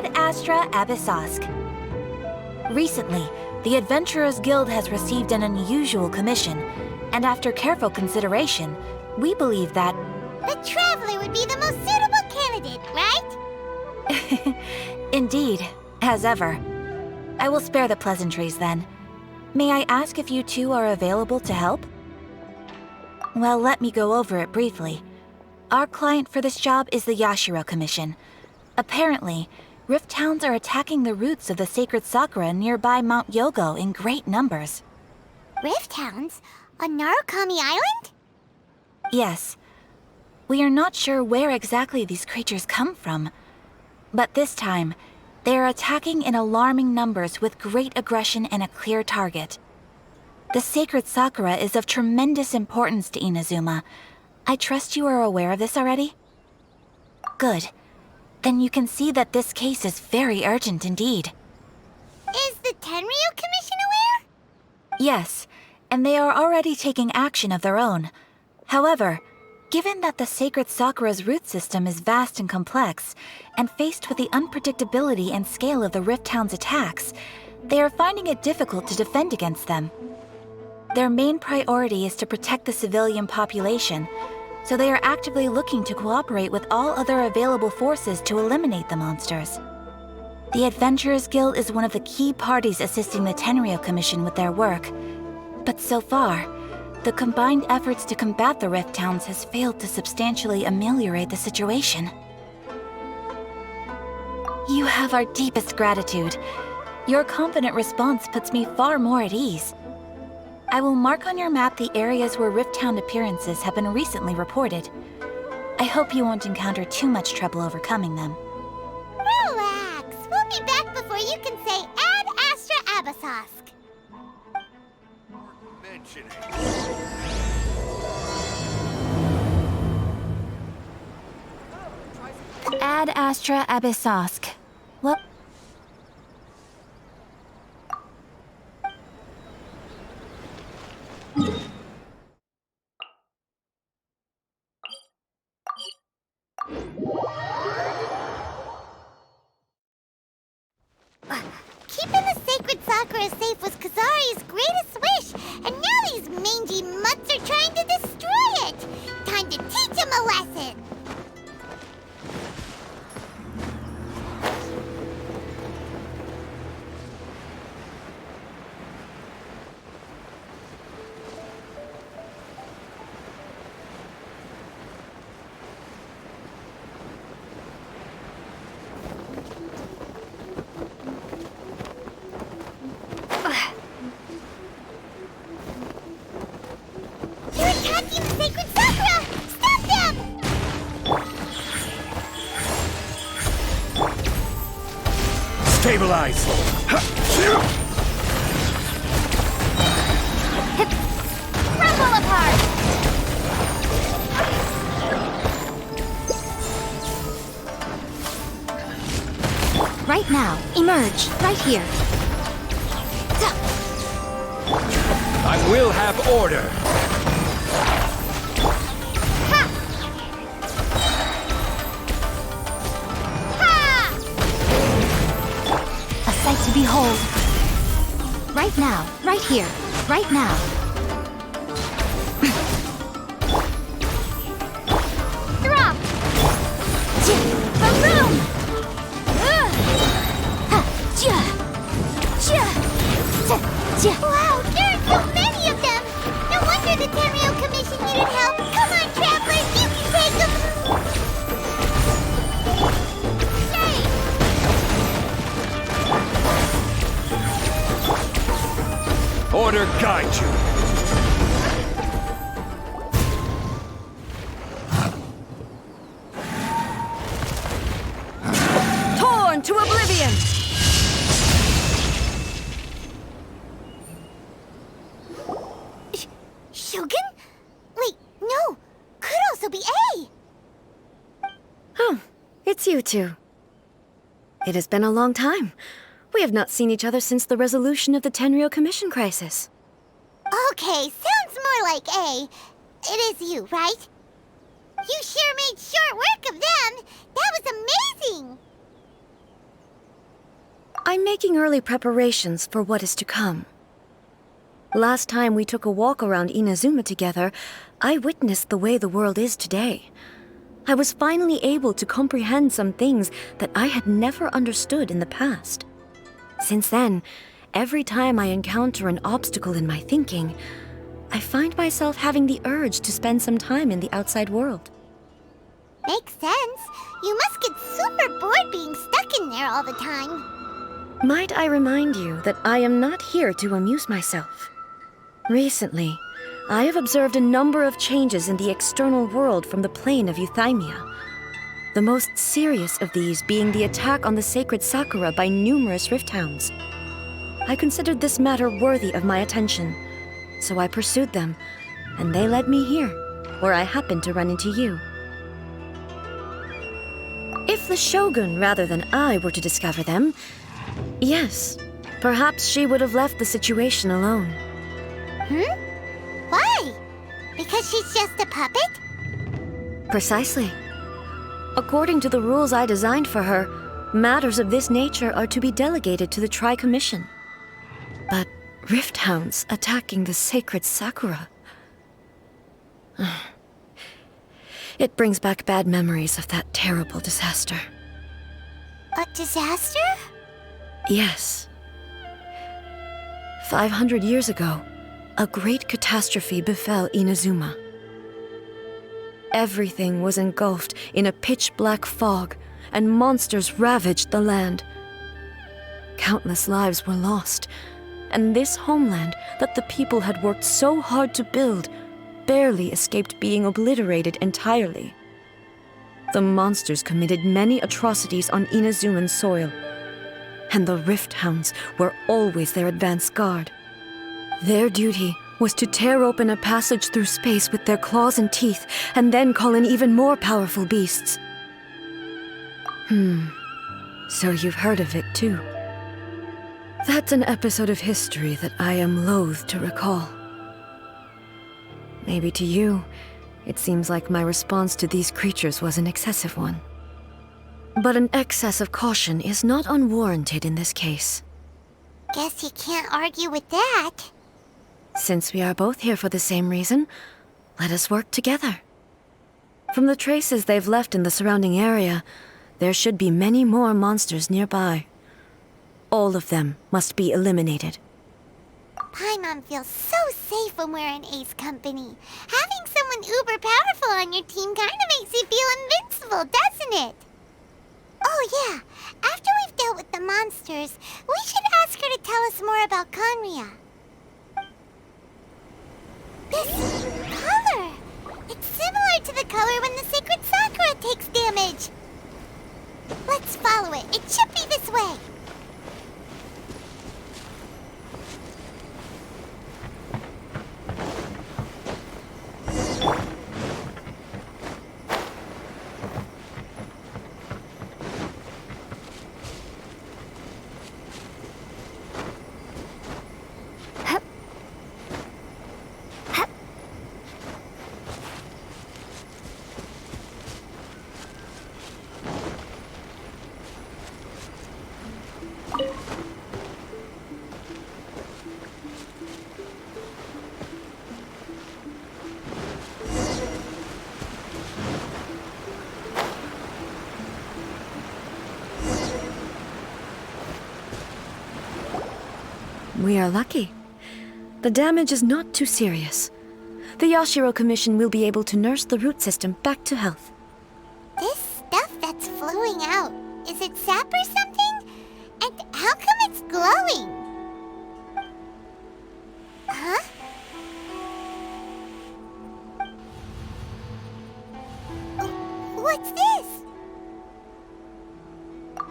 Ad Astra Abyssosk. Recently, the Adventurers Guild has received an unusual commission, and after careful consideration, we believe that... The Traveler would be the most suitable candidate, right? Indeed, as ever. I will spare the pleasantries then. May I ask if you two are available to help? Well, let me go over it briefly. Our client for this job is the Yashiro Commission. Apparently, Rift Towns are attacking the roots of the sacred sakura nearby Mount Yogo in great numbers. Rift Hounds? On Narukami Island? Yes. We are not sure where exactly these creatures come from. But this time, they are attacking in alarming numbers with great aggression and a clear target. The sacred sakura is of tremendous importance to Inazuma. I trust you are aware of this already? Good. Then you can see that this case is very urgent indeed. Is the Tenryu Commission aware? Yes, and they are already taking action of their own. However, given that the sacred sakura's root system is vast and complex, and faced with the unpredictability and scale of the Rift Town's attacks, they are finding it difficult to defend against them. Their main priority is to protect the civilian population, so they are actively looking to cooperate with all other available forces to eliminate the monsters. The Adventurers Guild is one of the key parties assisting the Tenryu Commission with their work, but so far, the combined efforts to combat the Rift Towns has failed to substantially ameliorate the situation. You have our deepest gratitude. Your confident response puts me far more at ease. I will mark on your map the areas where Rift Town appearances have been recently reported. I hope you won't encounter too much trouble overcoming them. Relax. We'll be back before you can say Ad Astra Abyssosk. Ad Astra Abyssosk. What? Keeping the sacred sakura safe was Kazari's greatest wish, and now these mangy mutts are trying to destroy it! Time to teach him a lesson! They're attacking the sacred sakura! Stop them! Stabilize! Crumble apart! Right now, emerge, right here. I will have order! A sight to behold. Right now, right here, right now. Drop! Boom! Wow, there are so many of them! No wonder the Tenryu Commission needed help! Come on, travelers, you can take them! Stay! Order guide you! Torn to oblivion! Shogun? Wait, no! Could also be A! Oh, it's you two. It has been a long time. We have not seen each other since the resolution of the Tenryu Commission crisis. Okay, sounds more like A. It is you, right? You sure made short work of them! That was amazing! I'm making early preparations for what is to come. Last time we took a walk around Inazuma together, I witnessed the way the world is today. I was finally able to comprehend some things that I had never understood in the past. Since then, every time I encounter an obstacle in my thinking, I find myself having the urge to spend some time in the outside world. Makes sense. You must get super bored being stuck in there all the time. Might I remind you that I am not here to amuse myself? Recently, I have observed a number of changes in the external world from the plane of Euthymia. The most serious of these being the attack on the sacred Sakura by numerous rift hounds. I considered this matter worthy of my attention, so I pursued them, and they led me here, where I happened to run into you. If the Shogun rather than I were to discover them, yes, perhaps she would have left the situation alone. Why? Because she's just a puppet? Precisely. According to the rules I designed for her, matters of this nature are to be delegated to the Tri-Commission. But rift hounds attacking the sacred Sakura... It brings back bad memories of that terrible disaster. A disaster? Yes. 500 years ago, a great catastrophe befell Inazuma. Everything was engulfed in a pitch-black fog, and monsters ravaged the land. Countless lives were lost, and this homeland that the people had worked so hard to build barely escaped being obliterated entirely. The monsters committed many atrocities on Inazuman soil, and the Rift Hounds were always their advance guard. Their duty was to tear open a passage through space with their claws and teeth, and then call in even more powerful beasts. So you've heard of it too. That's an episode of history that I am loath to recall. Maybe to you, it seems like my response to these creatures was an excessive one. But an excess of caution is not unwarranted in this case. Guess you can't argue with that. Since we are both here for the same reason, let us work together. From the traces they've left in the surrounding area, there should be many more monsters nearby. All of them must be eliminated. Paimon feels so safe when we're in Ace Company. Having someone uber powerful on your team kind of makes you feel invincible, doesn't it? Oh yeah, after we've dealt with the monsters, we should ask her to tell us more about Conria. This color! It's similar to the color when the sacred Sakura takes damage. Let's follow it. It should be this way. We are lucky. The damage is not too serious. The Yashiro Commission will be able to nurse the root system back to health. This stuff that's flowing out, is it sap or something? And how come it's glowing? Huh? What's this?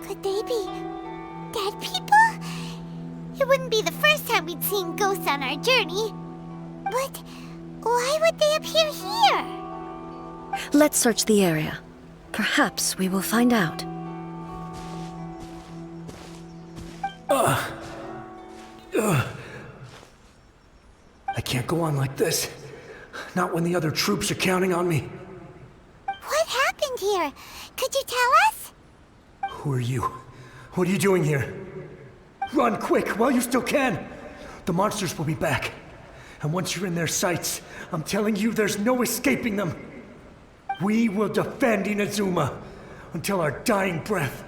Could they be dead people? It wouldn't be the first time we'd seen ghosts on our journey. But why would they appear here? Let's search the area. Perhaps we will find out. I can't go on like this. Not when the other troops are counting on me. What happened here? Could you tell us? Who are you? What are you doing here? Run quick while you still can. The monsters will be back. And once you're in their sights, I'm telling you there's no escaping them. We will defend Inazuma until our dying breath.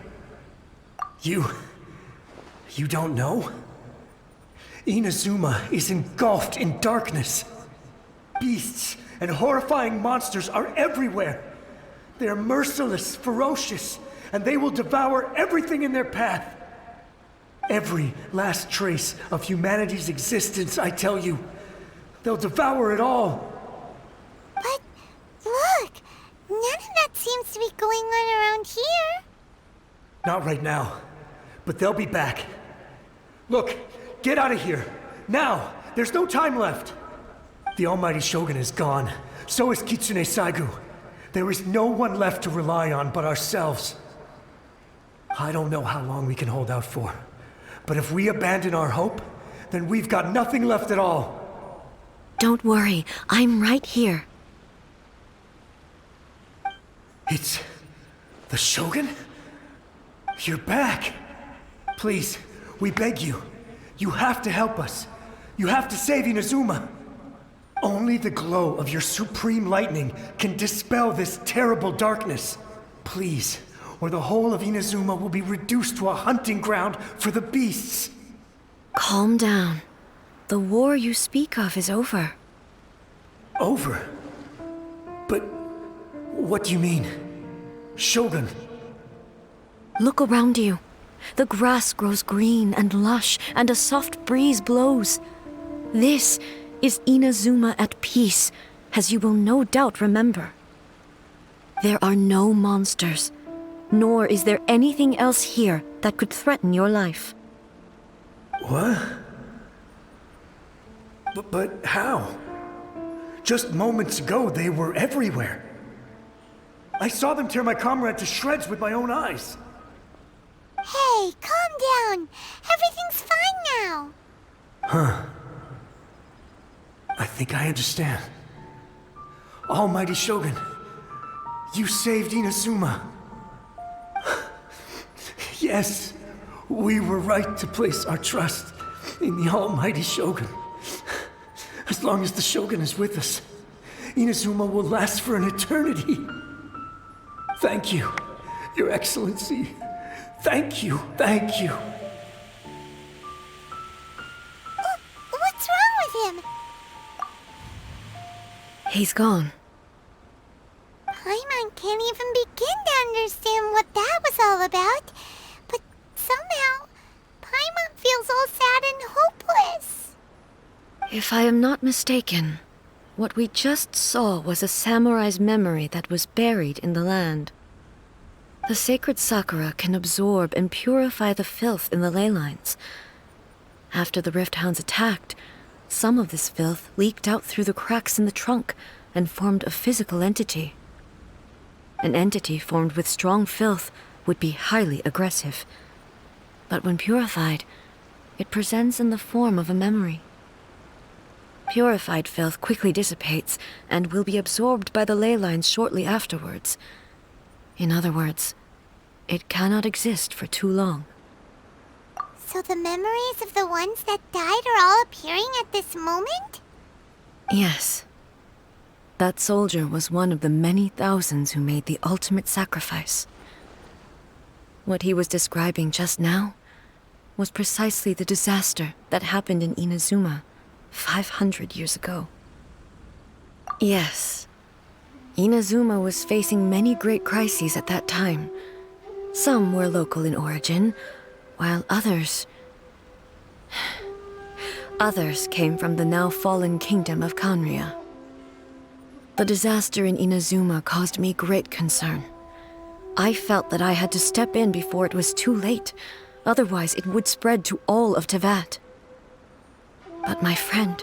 You don't know? Inazuma is engulfed in darkness. Beasts and horrifying monsters are everywhere. They are merciless, ferocious, and they will devour everything in their path. Every last trace of humanity's existence, I tell you. They'll devour it all. But look, none of that seems to be going on around here. Not right now, but they'll be back. Look, get out of here. Now! There's no time left! The Almighty Shogun is gone. So is Kitsune Saigu. There is no one left to rely on but ourselves. I don't know how long we can hold out for. But if we abandon our hope, then we've got nothing left at all. Don't worry, I'm right here. It's... the Shogun? You're back! Please, we beg you. You have to help us. You have to save Inazuma. Only the glow of your supreme lightning can dispel this terrible darkness. Please, or the whole of Inazuma will be reduced to a hunting ground for the beasts. Calm down. The war you speak of is over. Over? But what do you mean? Shogun? Look around you. The grass grows green and lush, and a soft breeze blows. This is Inazuma at peace, as you will no doubt remember. There are no monsters, nor is there anything else here that could threaten your life. What? But how? Just moments ago, they were everywhere. I saw them tear my comrade to shreds with my own eyes. Hey, calm down. Everything's fine now. Huh. I think I understand. Almighty Shogun, you saved Inazuma. Yes, we were right to place our trust in the Almighty Shogun. As long as the Shogun is with us, Inazuma will last for an eternity. Thank you, Your Excellency. Thank you, thank you. What's wrong with him? He's gone. Paimon can't even begin to understand what that was all about. But somehow, Paimon feels all sad and hopeless. If I am not mistaken, what we just saw was a samurai's memory that was buried in the land. The sacred sakura can absorb and purify the filth in the ley lines. After the Rift Hounds attacked, some of this filth leaked out through the cracks in the trunk and formed a physical entity. An entity formed with strong filth would be highly aggressive. But when purified, it presents in the form of a memory. Purified filth quickly dissipates and will be absorbed by the ley lines shortly afterwards. In other words, it cannot exist for too long. So the memories of the ones that died are all appearing at this moment? Yes. That soldier was one of the many thousands who made the ultimate sacrifice. What he was describing just now was precisely the disaster that happened in Inazuma 500 years ago. Yes. Inazuma was facing many great crises at that time. Some were local in origin, while others came from the now fallen kingdom of Kanria. The disaster in Inazuma caused me great concern. I felt that I had to step in before it was too late, otherwise it would spread to all of Tevat. But my friend,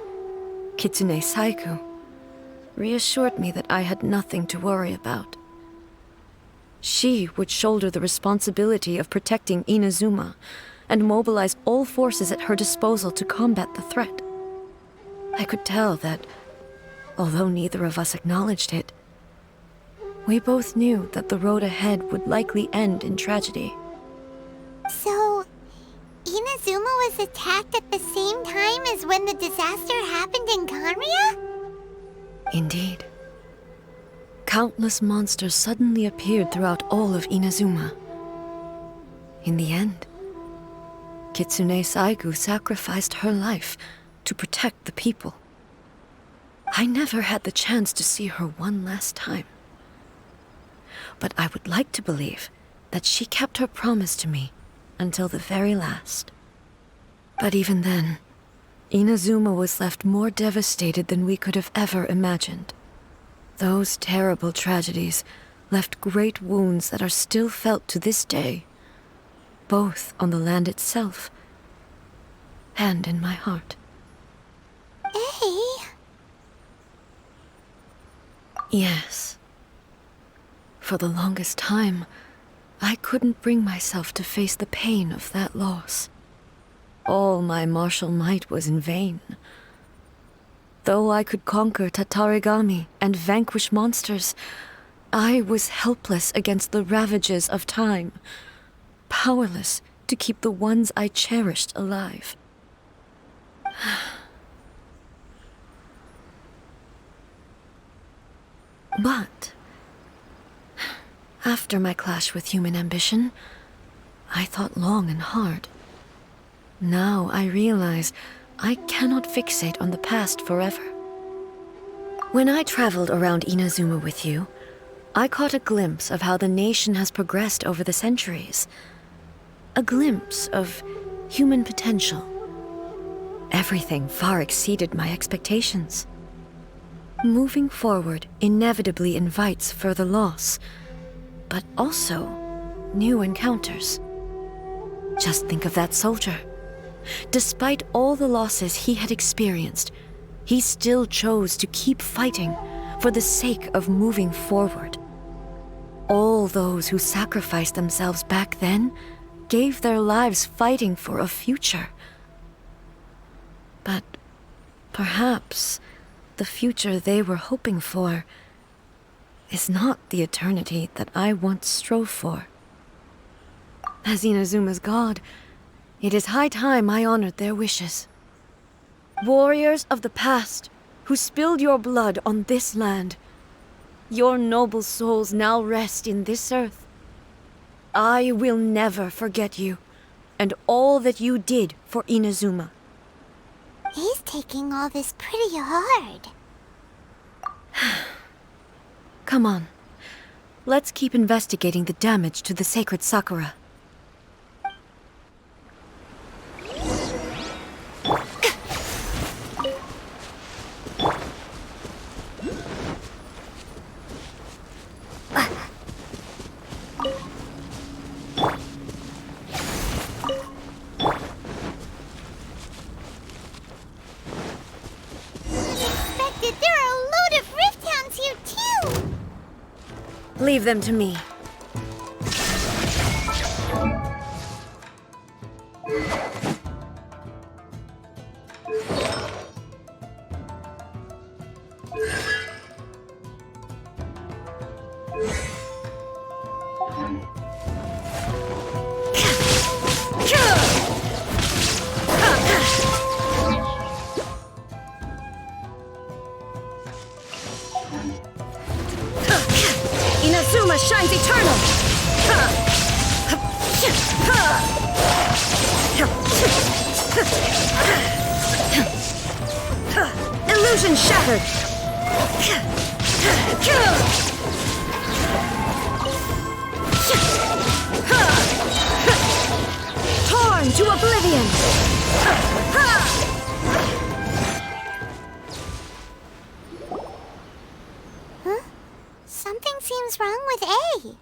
Kitsune Saigu, reassured me that I had nothing to worry about. She would shoulder the responsibility of protecting Inazuma and mobilize all forces at her disposal to combat the threat. I could tell that, although neither of us acknowledged it, we both knew that the road ahead would likely end in tragedy. So, Inazuma was attacked at the same time as when the disaster happened in Kanria? Indeed. Countless monsters suddenly appeared throughout all of Inazuma. In the end, Kitsune Saigu sacrificed her life to protect the people. I never had the chance to see her one last time. But I would like to believe that she kept her promise to me until the very last. But even then, Inazuma was left more devastated than we could have ever imagined. Those terrible tragedies left great wounds that are still felt to this day, both on the land itself and in my heart. Hey? Yes. For the longest time, I couldn't bring myself to face the pain of that loss. All my martial might was in vain. Though I could conquer Tatarigami and vanquish monsters, I was helpless against the ravages of time, powerless to keep the ones I cherished alive. But after my clash with human ambition, I thought long and hard. Now I realize I cannot fixate on the past forever. When I traveled around Inazuma with you, I caught a glimpse of how the nation has progressed over the centuries. A glimpse of human potential. Everything far exceeded my expectations. Moving forward inevitably invites further loss, but also new encounters. Just think of that soldier. Despite all the losses he had experienced, he still chose to keep fighting for the sake of moving forward. All those who sacrificed themselves back then gave their lives fighting for a future. But perhaps the future they were hoping for is not the eternity that I once strove for. As Inazuma's god, it is high time I honored their wishes. Warriors of the past, who spilled your blood on this land, your noble souls now rest in this earth. I will never forget you, and all that you did for Inazuma. He's taking all this pretty hard. Come on. Let's keep investigating the damage to the sacred Sakura. Leave them to me. Inazuma shines eternal! Illusion shattered! Torn to oblivion! Something seems wrong with A.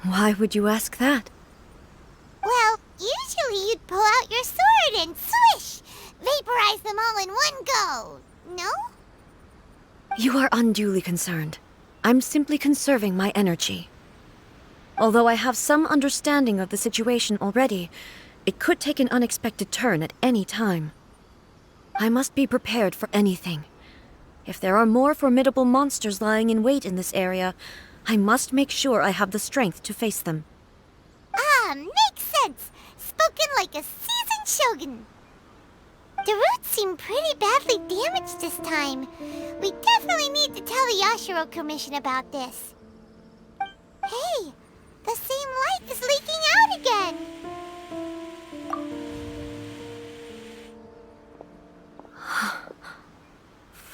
Why would you ask that? Well, usually you'd pull out your sword and swish! Vaporize them all in one go, no? You are unduly concerned. I'm simply conserving my energy. Although I have some understanding of the situation already, it could take an unexpected turn at any time. I must be prepared for anything. If there are more formidable monsters lying in wait in this area, I must make sure I have the strength to face them. makes sense. Spoken like a seasoned shogun. The roots seem pretty badly damaged this time. We definitely need to tell the Yashiro Commission about this. Hey, the same light is leaking out again.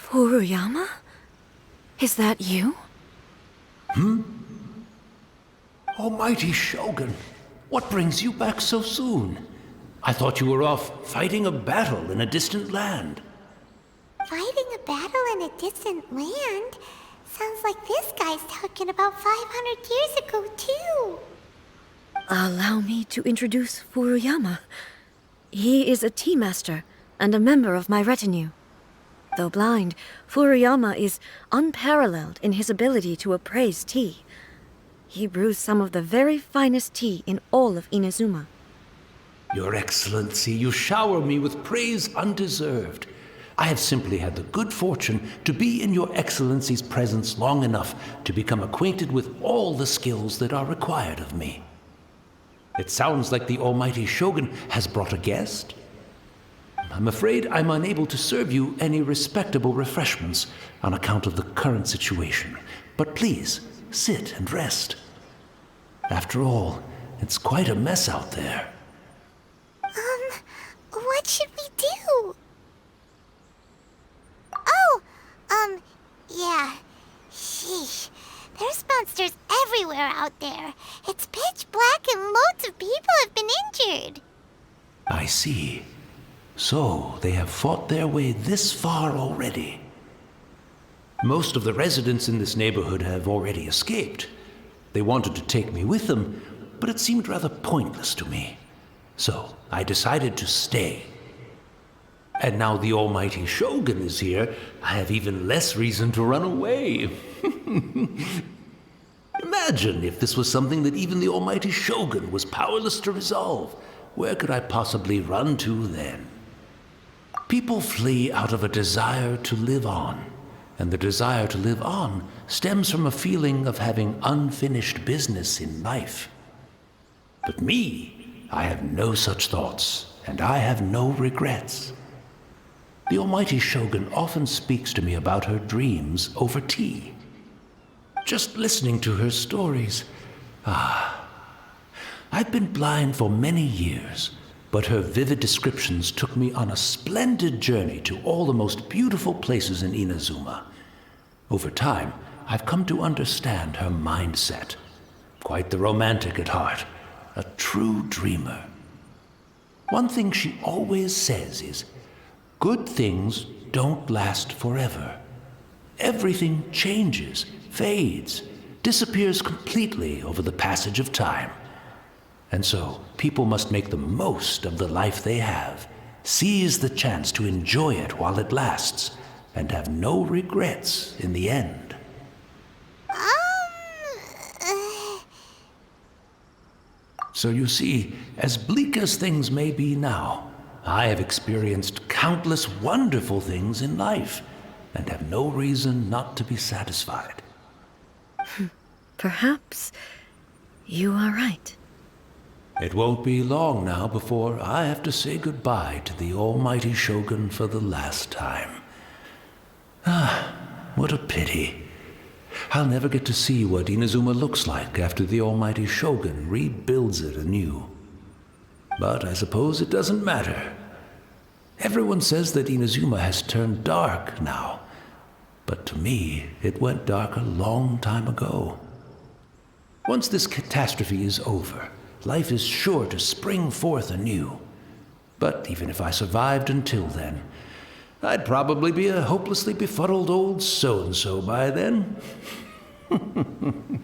Furuyama? Is that you? Almighty Shogun, what brings you back so soon? I thought you were off fighting a battle in a distant land. Fighting a battle in a distant land? Sounds like this guy's talking about 500 years ago, too. Allow me to introduce Furuyama. He is a tea master and a member of my retinue. Though blind, Furuyama is unparalleled in his ability to appraise tea. He brews some of the very finest tea in all of Inazuma. Your Excellency, you shower me with praise undeserved. I have simply had the good fortune to be in Your Excellency's presence long enough to become acquainted with all the skills that are required of me. It sounds like the Almighty Shogun has brought a guest. I'm afraid I'm unable to serve you any respectable refreshments on account of the current situation. But please, sit and rest. After all, it's quite a mess out there. What should we do? Oh, yeah. Sheesh. There's monsters everywhere out there. It's pitch black and loads of people have been injured. I see. So, they have fought their way this far already. Most of the residents in this neighborhood have already escaped. They wanted to take me with them, but it seemed rather pointless to me. So, I decided to stay. And now the Almighty Shogun is here, I have even less reason to run away. Imagine if this was something that even the Almighty Shogun was powerless to resolve. Where could I possibly run to then? People flee out of a desire to live on, and the desire to live on stems from a feeling of having unfinished business in life. But me, I have no such thoughts, and I have no regrets. The Almighty Shogun often speaks to me about her dreams over tea. Just listening to her stories, I've been blind for many years, but her vivid descriptions took me on a splendid journey to all the most beautiful places in Inazuma. Over time, I've come to understand her mindset. Quite the romantic at heart, a true dreamer. One thing she always says is, good things don't last forever. Everything changes, fades, disappears completely over the passage of time. And so, people must make the most of the life they have, seize the chance to enjoy it while it lasts, and have no regrets in the end. So you see, as bleak as things may be now, I have experienced countless wonderful things in life, and have no reason not to be satisfied. Perhaps you are right. It won't be long now before I have to say goodbye to the Almighty Shogun for the last time. What a pity. I'll never get to see what Inazuma looks like after the Almighty Shogun rebuilds it anew. But I suppose it doesn't matter. Everyone says that Inazuma has turned dark now, but to me, it went dark a long time ago. Once this catastrophe is over, life is sure to spring forth anew. But even if I survived until then, I'd probably be a hopelessly befuddled old so-and-so by then.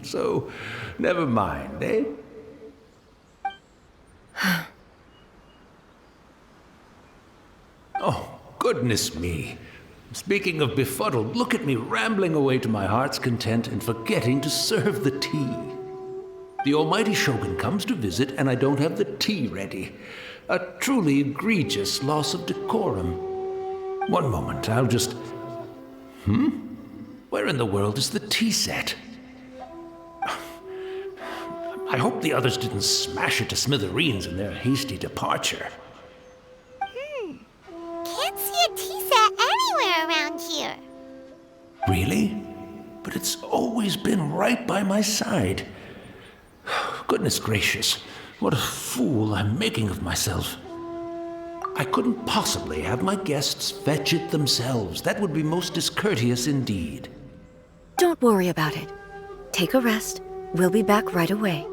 So, never mind, eh? Oh, goodness me. Speaking of befuddled, look at me rambling away to my heart's content and forgetting to serve the tea. The Almighty Shogun comes to visit and I don't have the tea ready. A truly egregious loss of decorum. One moment, I'll just... Where in the world is the tea set? I hope the others didn't smash it to smithereens in their hasty departure. Can't see a tea set anywhere around here. Really? But it's always been right by my side. Goodness gracious, what a fool I'm making of myself. I couldn't possibly have my guests fetch it themselves. That would be most discourteous indeed. Don't worry about it. Take a rest. We'll be back right away.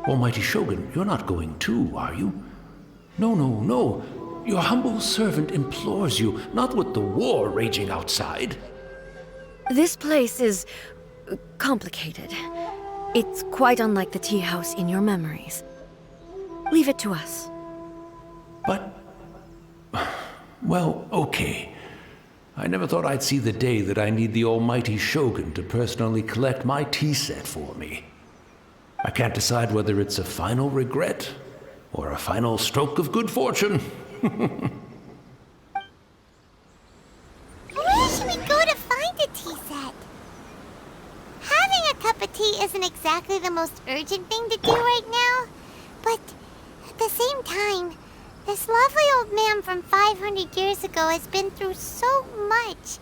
Almighty Shogun, you're not going too, are you? No, no, no. Your humble servant implores you, not with the war raging outside. This place is complicated. It's quite unlike the tea house in your memories. Leave it to us. But... well, okay. I never thought I'd see the day that I need the almighty Shogun to personally collect my tea set for me. I can't decide whether it's a final regret or a final stroke of good fortune. Where should we go to find a tea set? Having a cup of tea isn't exactly the most urgent thing to do right now, but at the same time, this lovely old man from 500 years ago has been through so much,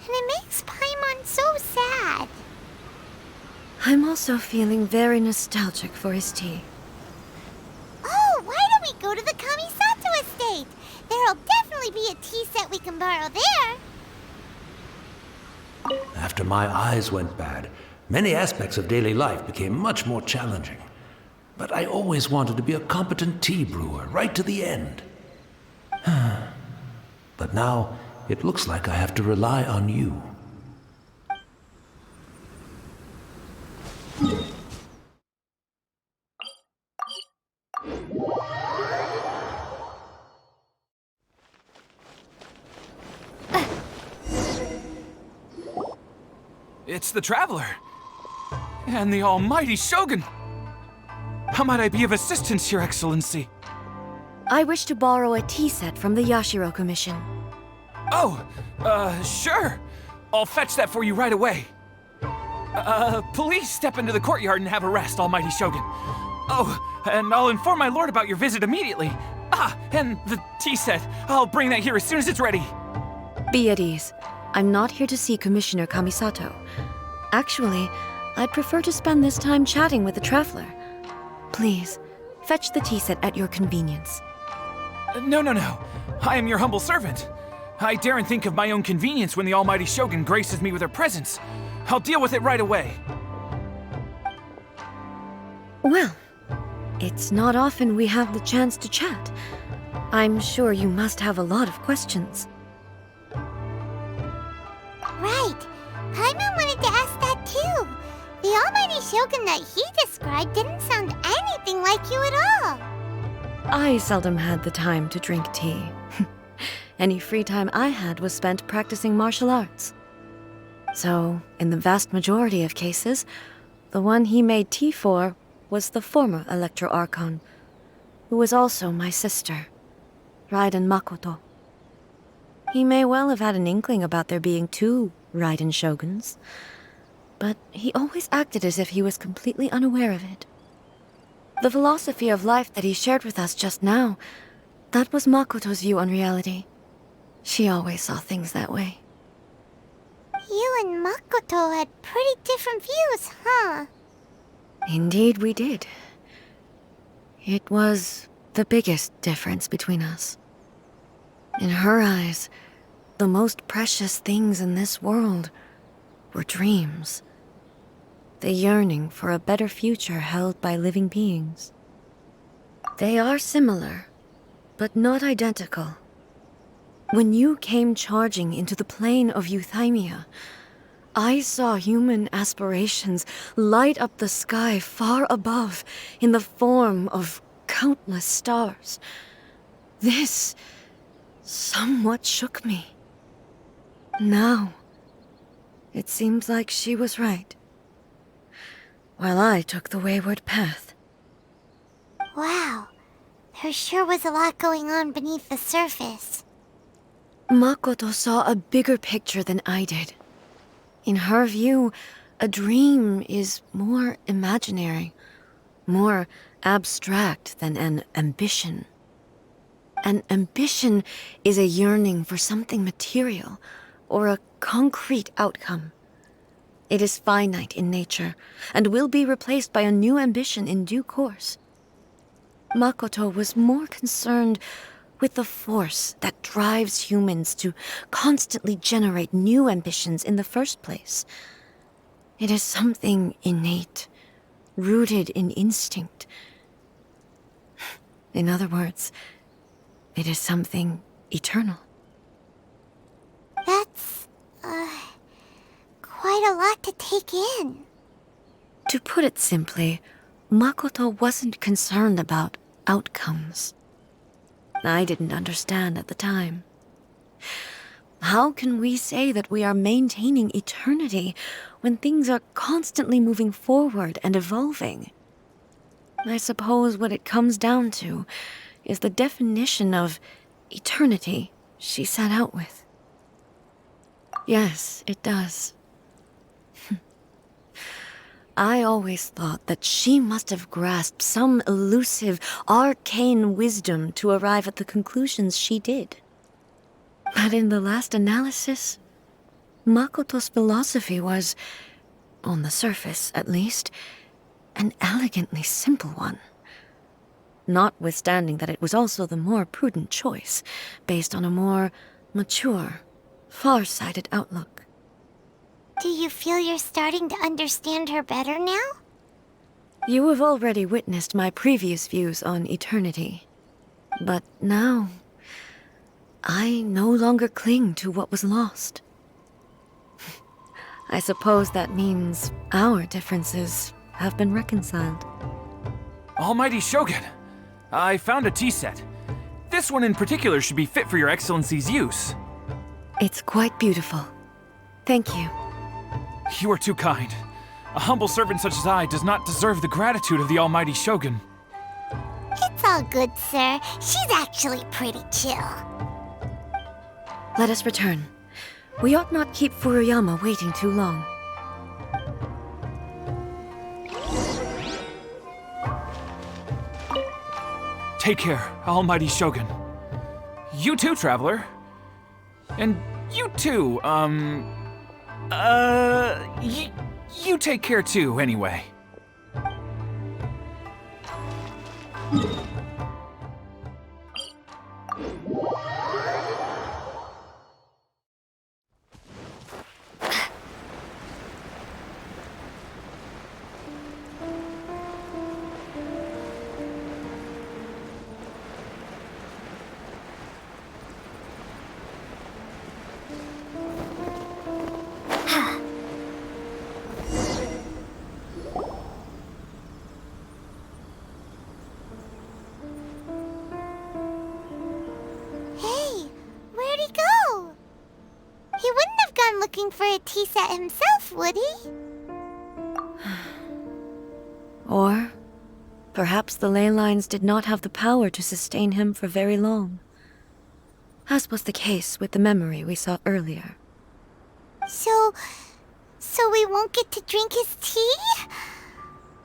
and it makes Paimon so sad. I'm also feeling very nostalgic for his tea. Oh, why don't we go to the Kamisato estate? There'll definitely be a tea set we can borrow there. After my eyes went bad, many aspects of daily life became much more challenging. But I always wanted to be a competent tea brewer, right to the end. But now, it looks like I have to rely on you. It's the Traveler. And the almighty Shogun. How might I be of assistance, Your Excellency? I wish to borrow a tea set from the Yashiro Commission. Oh, sure. I'll fetch that for you right away. Please step into the courtyard and have a rest, almighty Shogun. Oh, and I'll inform my lord about your visit immediately. Ah, and the tea set. I'll bring that here as soon as it's ready. Be at ease. I'm not here to see Commissioner Kamisato. Actually, I'd prefer to spend this time chatting with the Traveler. Please, fetch the tea set at your convenience. No. I am your humble servant. I daren't think of my own convenience when the almighty Shogun graces me with her presence. I'll deal with it right away. Well, it's not often we have the chance to chat. I'm sure you must have a lot of questions. Right. Paimon wanted to ask that too. The almighty Shogun that he described didn't sound anything like you at all. I seldom had the time to drink tea. Any free time I had was spent practicing martial arts. So, in the vast majority of cases, the one he made tea for was the former Electro Archon, who was also my sister, Raiden Makoto. He may well have had an inkling about there being two Raiden Shoguns, but he always acted as if he was completely unaware of it. The philosophy of life that he shared with us just now, that was Makoto's view on reality. She always saw things that way. You and Makoto had pretty different views, huh? Indeed we did. It was the biggest difference between us. In her eyes, the most precious things in this world were dreams. The yearning for a better future held by living beings. They are similar, but not identical. When you came charging into the plane of Euthymia, I saw human aspirations light up the sky far above in the form of countless stars. This somewhat shook me. Now, it seems like she was right, while I took the wayward path. Wow. There sure was a lot going on beneath the surface. Makoto saw a bigger picture than I did. In her view, a dream is more imaginary, more abstract than an ambition. An ambition is a yearning for something material or a concrete outcome. It is finite in nature and will be replaced by a new ambition in due course. Makoto was more concerned with the force that drives humans to constantly generate new ambitions in the first place. It is something innate, rooted in instinct. In other words, it is something eternal. That's, quite a lot to take in. To put it simply, Makoto wasn't concerned about outcomes. I didn't understand at the time. How can we say that we are maintaining eternity when things are constantly moving forward and evolving? I suppose what it comes down to is the definition of eternity she set out with. Yes, it does. I always thought that she must have grasped some elusive, arcane wisdom to arrive at the conclusions she did. But in the last analysis, Makoto's philosophy was, on the surface at least, an elegantly simple one. Notwithstanding that it was also the more prudent choice, based on a more mature, far-sighted outlook. Do you feel you're starting to understand her better now? You have already witnessed my previous views on eternity. But now, I no longer cling to what was lost. I suppose that means our differences have been reconciled. Almighty Shogun, I found a tea set. This one in particular should be fit for your Excellency's use. It's quite beautiful. Thank you. You are too kind. A humble servant such as I does not deserve the gratitude of the Almighty Shogun. It's all good, sir. She's actually pretty chill. Let us return. We ought not keep Furuyama waiting too long. Take care, Almighty Shogun. You too, traveler. And you too, you take care too, anyway. Hey, where'd he go? He wouldn't have gone looking for a tea set himself, would he? Or perhaps the ley lines did not have the power to sustain him for very long, as was the case with the memory we saw earlier. So we won't get to drink his tea?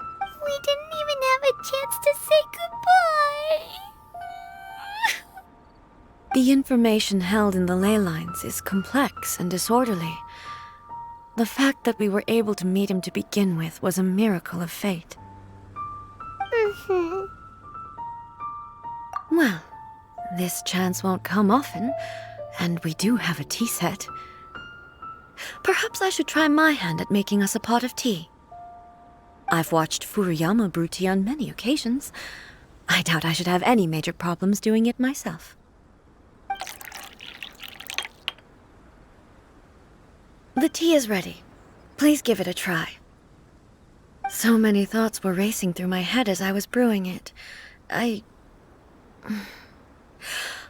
We didn't even have a chance to say goodbye. The information held in the ley lines is complex and disorderly. The fact that we were able to meet him to begin with was a miracle of fate. Well, this chance won't come often, and we do have a tea set. Perhaps I should try my hand at making us a pot of tea. I've watched Furuyama brew tea on many occasions. I doubt I should have any major problems doing it myself. The tea is ready. Please give it a try. So many thoughts were racing through my head as I was brewing it. I'm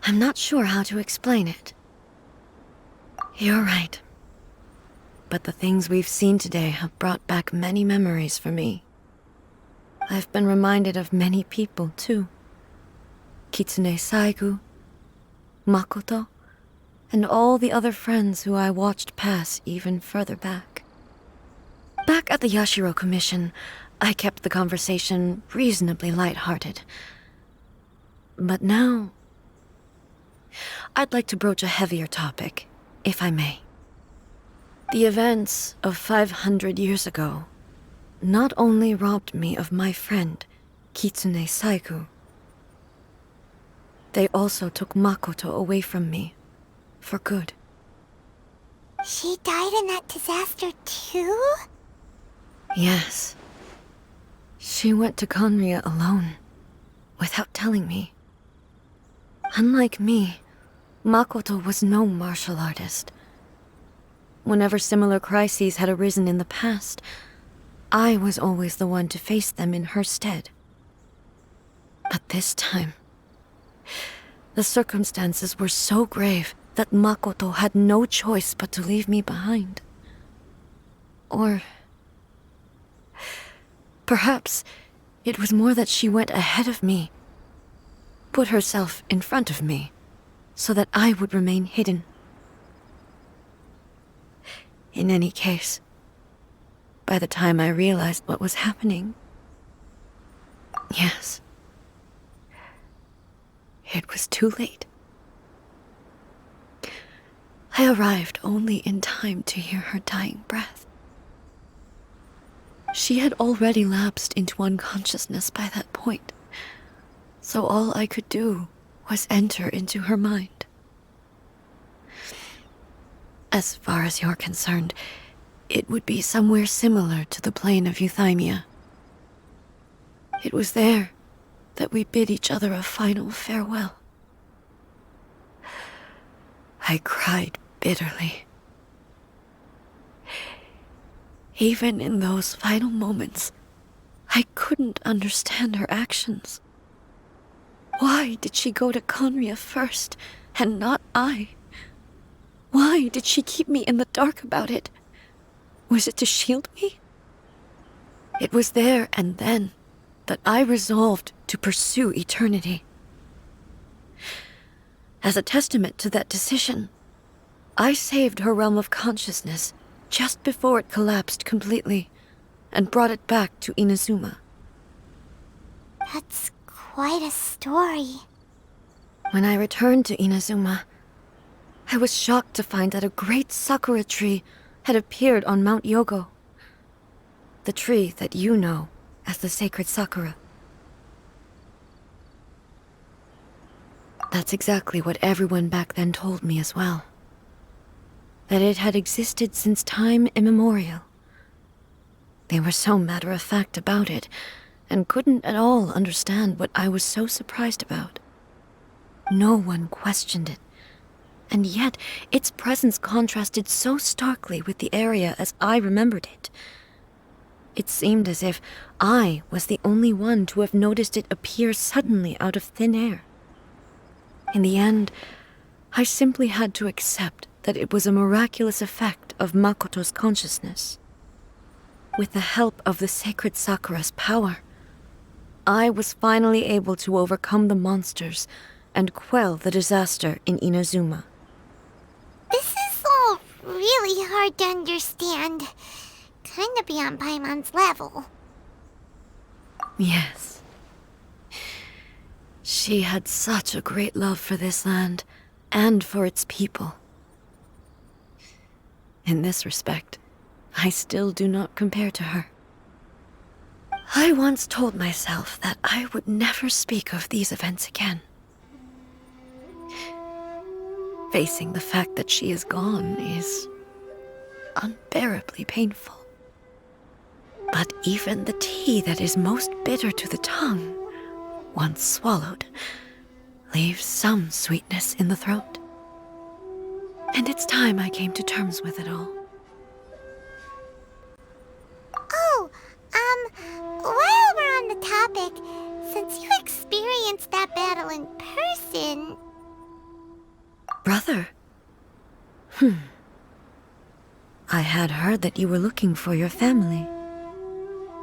not sure how to explain it. You're right. But the things we've seen today have brought back many memories for me. I've been reminded of many people, too. Kitsune Saigu, Makoto, and all the other friends who I watched pass even further back. Back at the Yashiro Commission, I kept the conversation reasonably lighthearted. But now, I'd like to broach a heavier topic, if I may. The events of 500 years ago not only robbed me of my friend, Kitsune Saigu, they also took Makoto away from me, for good. She died in that disaster too? Yes. She went to Conria alone, without telling me. Unlike me, Makoto was no martial artist. Whenever similar crises had arisen in the past, I was always the one to face them in her stead. But this time, the circumstances were so grave that Makoto had no choice but to leave me behind. Or perhaps it was more that she went ahead of me, put herself in front of me, so that I would remain hidden. In any case, by the time I realized what was happening, yes, it was too late. I arrived only in time to hear her dying breath. She had already lapsed into unconsciousness by that point, so all I could do was enter into her mind. As far as you're concerned, it would be somewhere similar to the plain of Euthymia. It was there that we bid each other a final farewell. I cried bitterly. Even in those final moments, I couldn't understand her actions. Why did she go to Conria first, and not I? Why did she keep me in the dark about it? Was it to shield me? It was there and then that I resolved to pursue eternity. As a testament to that decision, I saved her realm of consciousness just before it collapsed completely and brought it back to Inazuma. That's quite a story. When I returned to Inazuma, I was shocked to find that a great sakura tree had appeared on Mount Yogo, the tree that you know as the sacred sakura. That's exactly what everyone back then told me as well. That it had existed since time immemorial. They were so matter-of-fact about it, and couldn't at all understand what I was so surprised about. No one questioned it, and yet its presence contrasted so starkly with the area as I remembered it. It seemed as if I was the only one to have noticed it appear suddenly out of thin air. In the end, I simply had to accept that it was a miraculous effect of Makoto's consciousness. With the help of the sacred Sakura's power, I was finally able to overcome the monsters and quell the disaster in Inazuma. This is all really hard to understand. Kinda beyond Paimon's level. Yes. She had such a great love for this land and for its people. In this respect, I still do not compare to her. I once told myself that I would never speak of these events again. Facing the fact that she is gone is unbearably painful. But even the tea that is most bitter to the tongue, once swallowed, leaves some sweetness in the throat. And it's time I came to terms with it all. Oh, while we're on the topic, since you experienced that battle in person... Brother? I had heard that you were looking for your family.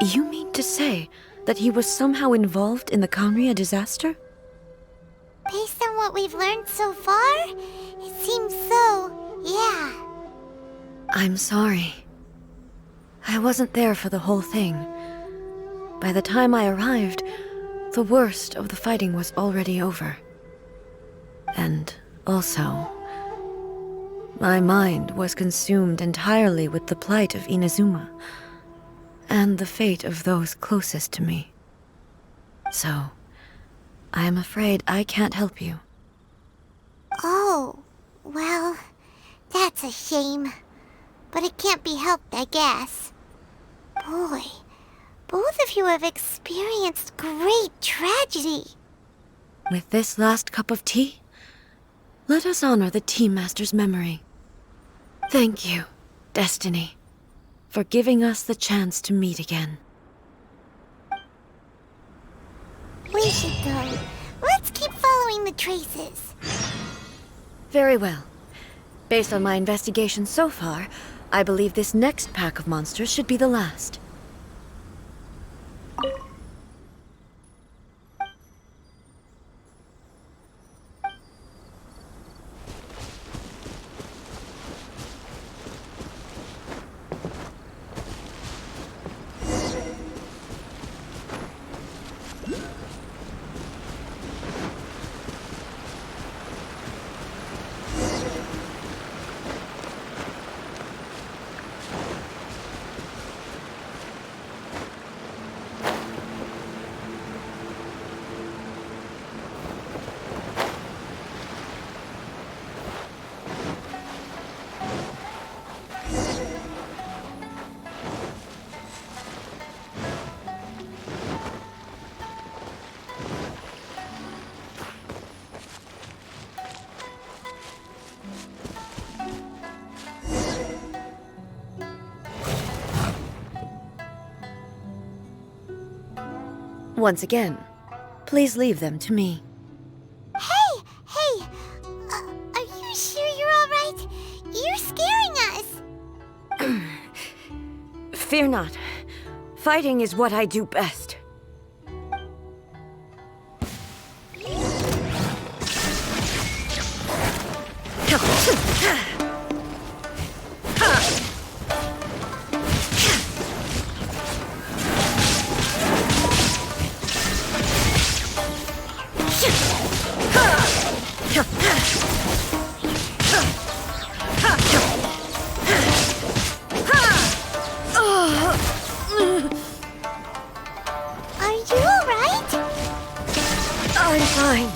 You mean to say that he was somehow involved in the Conria disaster? Based on what we've learned so far, it seems so, yeah. I'm sorry. I wasn't there for the whole thing, by the time I arrived, the worst of the fighting was already over. And also, my mind was consumed entirely with the plight of Inazuma, and the fate of those closest to me. So, I am afraid I can't help you. Oh, well, that's a shame. But it can't be helped, I guess. Boy, both of you have experienced great tragedy. With this last cup of tea, let us honor the Tea Master's memory. Thank you, Destiny, for giving us the chance to meet again. We should go. Let's keep following the traces. Very well. Based on my investigation so far, I believe this next pack of monsters should be the last. Once again, please leave them to me. Hey! Are you sure you're all right? You're scaring us. Fear not. Fighting is what I do best. Are you all right? I'm fine.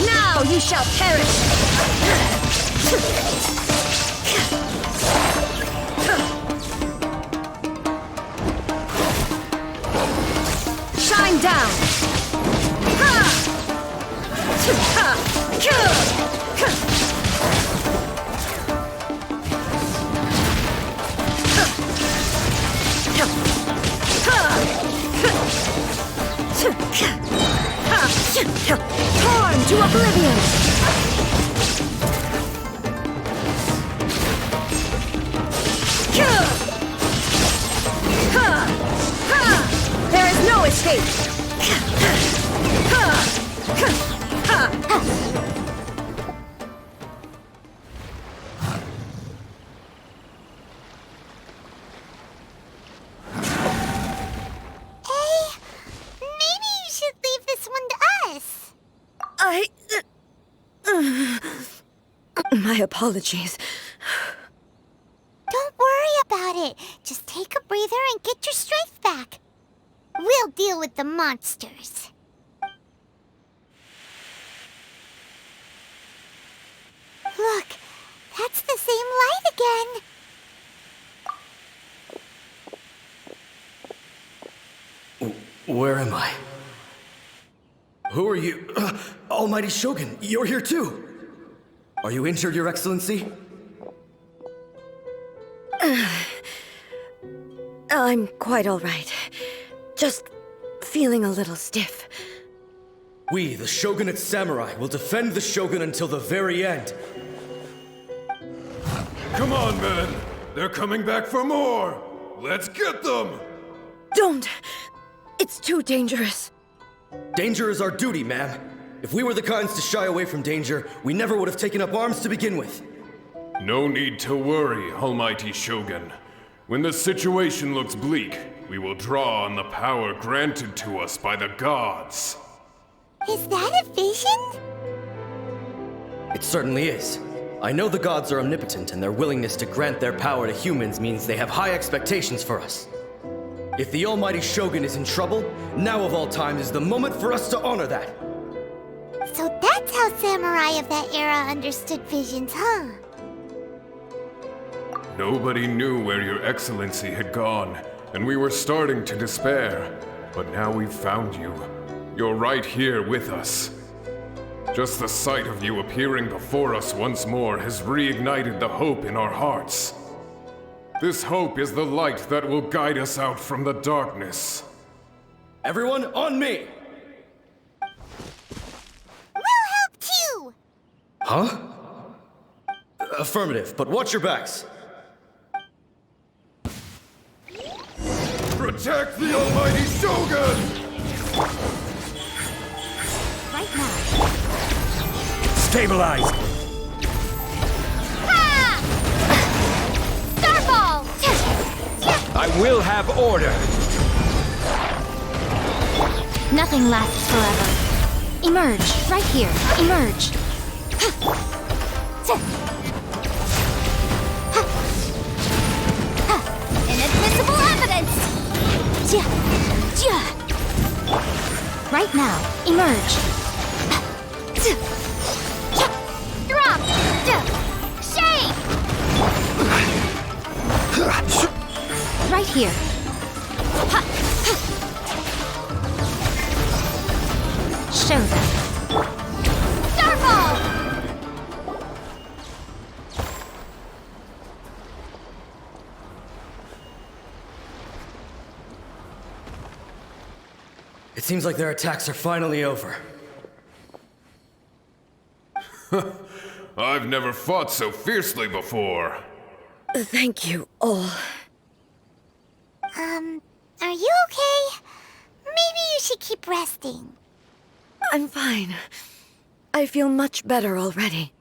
Now you shall perish! Shine down! Torn to oblivion! There is no escape! Maybe you should leave this one to us. My apologies. Don't worry about it. Just take a breather and get your strength back. We'll deal with the monsters. Look, that's the same light again. Where am I? Who are you? Almighty Shogun, you're here too! Are you injured, Your Excellency? I'm quite all right. Just feeling a little stiff. We, the Shogunate Samurai, will defend the Shogun until the very end. Come on, men! They're coming back for more! Let's get them! Don't! It's too dangerous. Danger is our duty, ma'am. If we were the kinds to shy away from danger, we never would have taken up arms to begin with. No need to worry, Almighty Shogun. When the situation looks bleak, we will draw on the power granted to us by the gods. Is that a vision? It certainly is. I know the gods are omnipotent, and their willingness to grant their power to humans means they have high expectations for us. If the Almighty Shogun is in trouble, now of all times is the moment for us to honor that. So that's how samurai of that era understood visions, huh? Nobody knew where your excellency had gone, and we were starting to despair. But now we've found you. You're right here with us. Just the sight of you appearing before us once more has reignited the hope in our hearts. This hope is the light that will guide us out from the darkness. Everyone, on me! We'll help too! Huh? Affirmative, but watch your backs. Protect the Almighty Shogun! Right now. Stabilize! Starball! I will have order. Nothing lasts forever. Emerge, right here. Emerge. Inadmissible evidence! Right now, emerge. Drop! Shake! Right here. Show them. Starball! It seems like their attacks are finally over. I've never fought so fiercely before. Thank you all. Are you okay? Maybe you should keep resting. I'm fine. I feel much better already.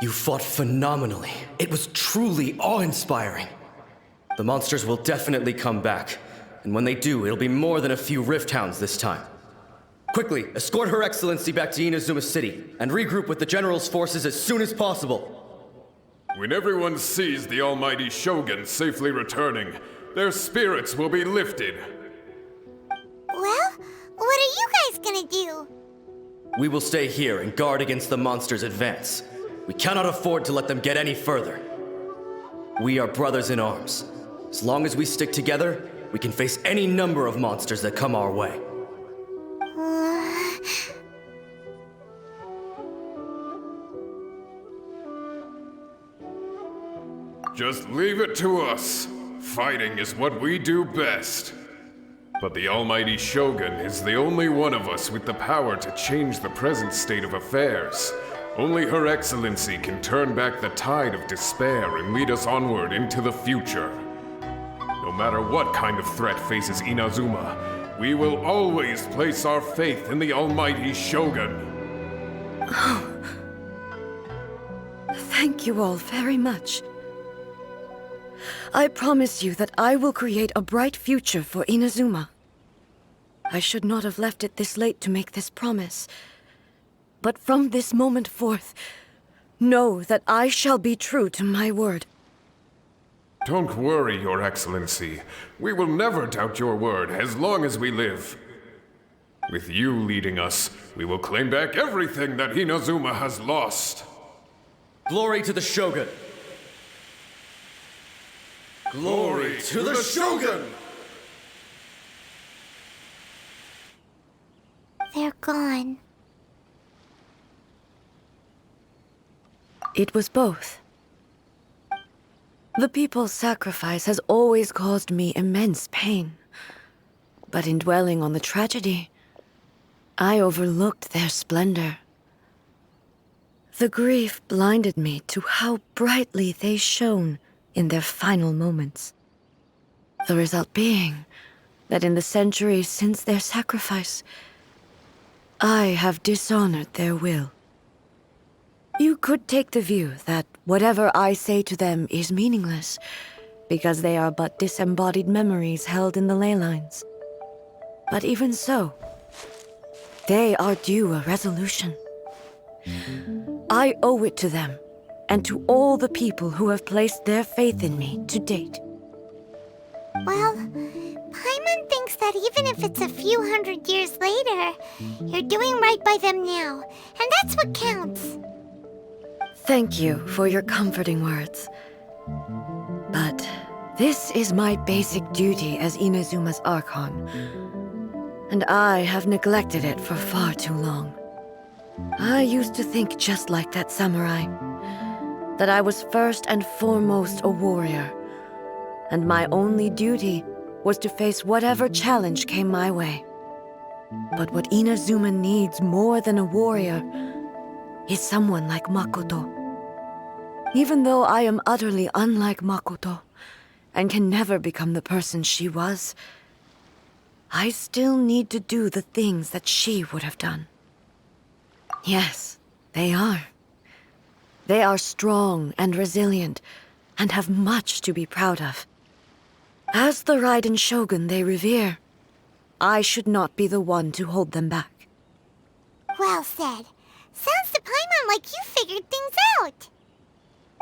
You fought phenomenally. It was truly awe-inspiring. The monsters will definitely come back. And when they do, it'll be more than a few Rift Hounds this time. Quickly, escort Her Excellency back to Inazuma City, and regroup with the General's forces as soon as possible. When everyone sees the Almighty Shogun safely returning, their spirits will be lifted. Well, what are you guys gonna do? We will stay here and guard against the monsters' advance. We cannot afford to let them get any further. We are brothers in arms. As long as we stick together, we can face any number of monsters that come our way. Just leave it to us. Fighting is what we do best. But the Almighty Shogun is the only one of us with the power to change the present state of affairs. Only Her Excellency can turn back the tide of despair and lead us onward into the future. No matter what kind of threat faces Inazuma, we will always place our faith in the Almighty Shogun. Thank you all very much. I promise you that I will create a bright future for Inazuma. I should not have left it this late to make this promise. But from this moment forth, know that I shall be true to my word. Don't worry, Your Excellency. We will never doubt your word as long as we live. With you leading us, we will claim back everything that Inazuma has lost. Glory to the Shogun! Glory to the Shogun! They're gone. It was both. The people's sacrifice has always caused me immense pain. But in dwelling on the tragedy, I overlooked their splendor. The grief blinded me to how brightly they shone in their final moments. The result being that in the centuries since their sacrifice, I have dishonored their will. You could take the view that whatever I say to them is meaningless, because they are but disembodied memories held in the ley lines. But even so, they are due a resolution. I owe it to them, and to all the people who have placed their faith in me to date. Well, Paimon thinks that even if it's a few hundred years later, you're doing right by them now, and that's what counts. Thank you for your comforting words. But this is my basic duty as Inazuma's Archon, and I have neglected it for far too long. I used to think just like that samurai, that I was first and foremost a warrior, and my only duty was to face whatever challenge came my way. But what Inazuma needs more than a warrior is someone like Makoto. Even though I am utterly unlike Makoto, and can never become the person she was, I still need to do the things that she would have done. Yes, they are. They are strong and resilient, and have much to be proud of. As the Raiden Shogun they revere, I should not be the one to hold them back. Well said. Sounds to Paimon like you figured things out.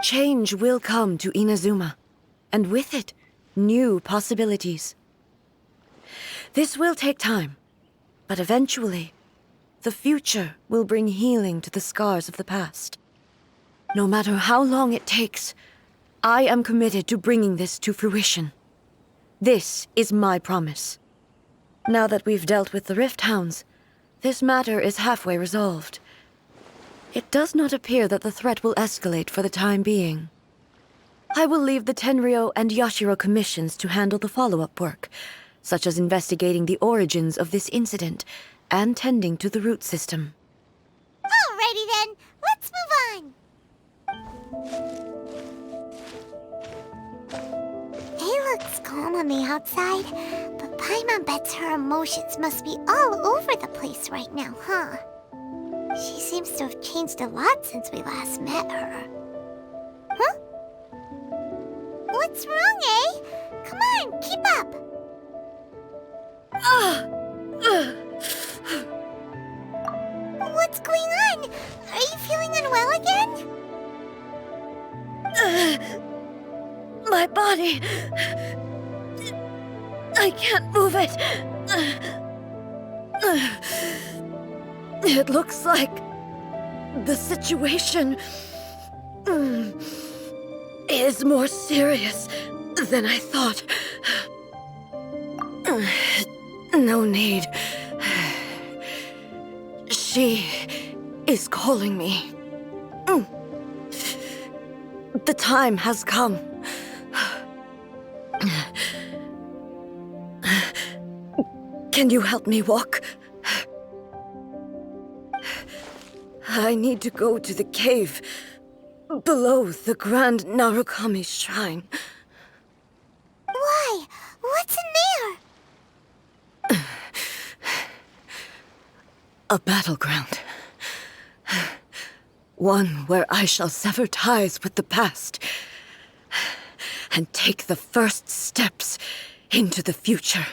Change will come to Inazuma, and with it, new possibilities. This will take time, but eventually, the future will bring healing to the scars of the past. No matter how long it takes, I am committed to bringing this to fruition. This is my promise. Now that we've dealt with the Rift Hounds, this matter is halfway resolved. It does not appear that the threat will escalate for the time being. I will leave the Tenryo and Yashiro commissions to handle the follow-up work, such as investigating the origins of this incident and tending to the root system. Alrighty then, let's move on. It looks calm on the outside, but Paimon bets her emotions must be all over the place right now, huh? She seems to have changed a lot since we last met her. Huh? What's wrong, eh? Come on, keep up! What's going on? Are you feeling unwell again? My body... I can't move it. It looks like the situation is more serious than I thought. No need. She is calling me. The time has come. Can you help me walk? I need to go to the cave below the Grand Narukami Shrine. Why? What's in there? A battleground. One where I shall sever ties with the past and take the first steps into the future.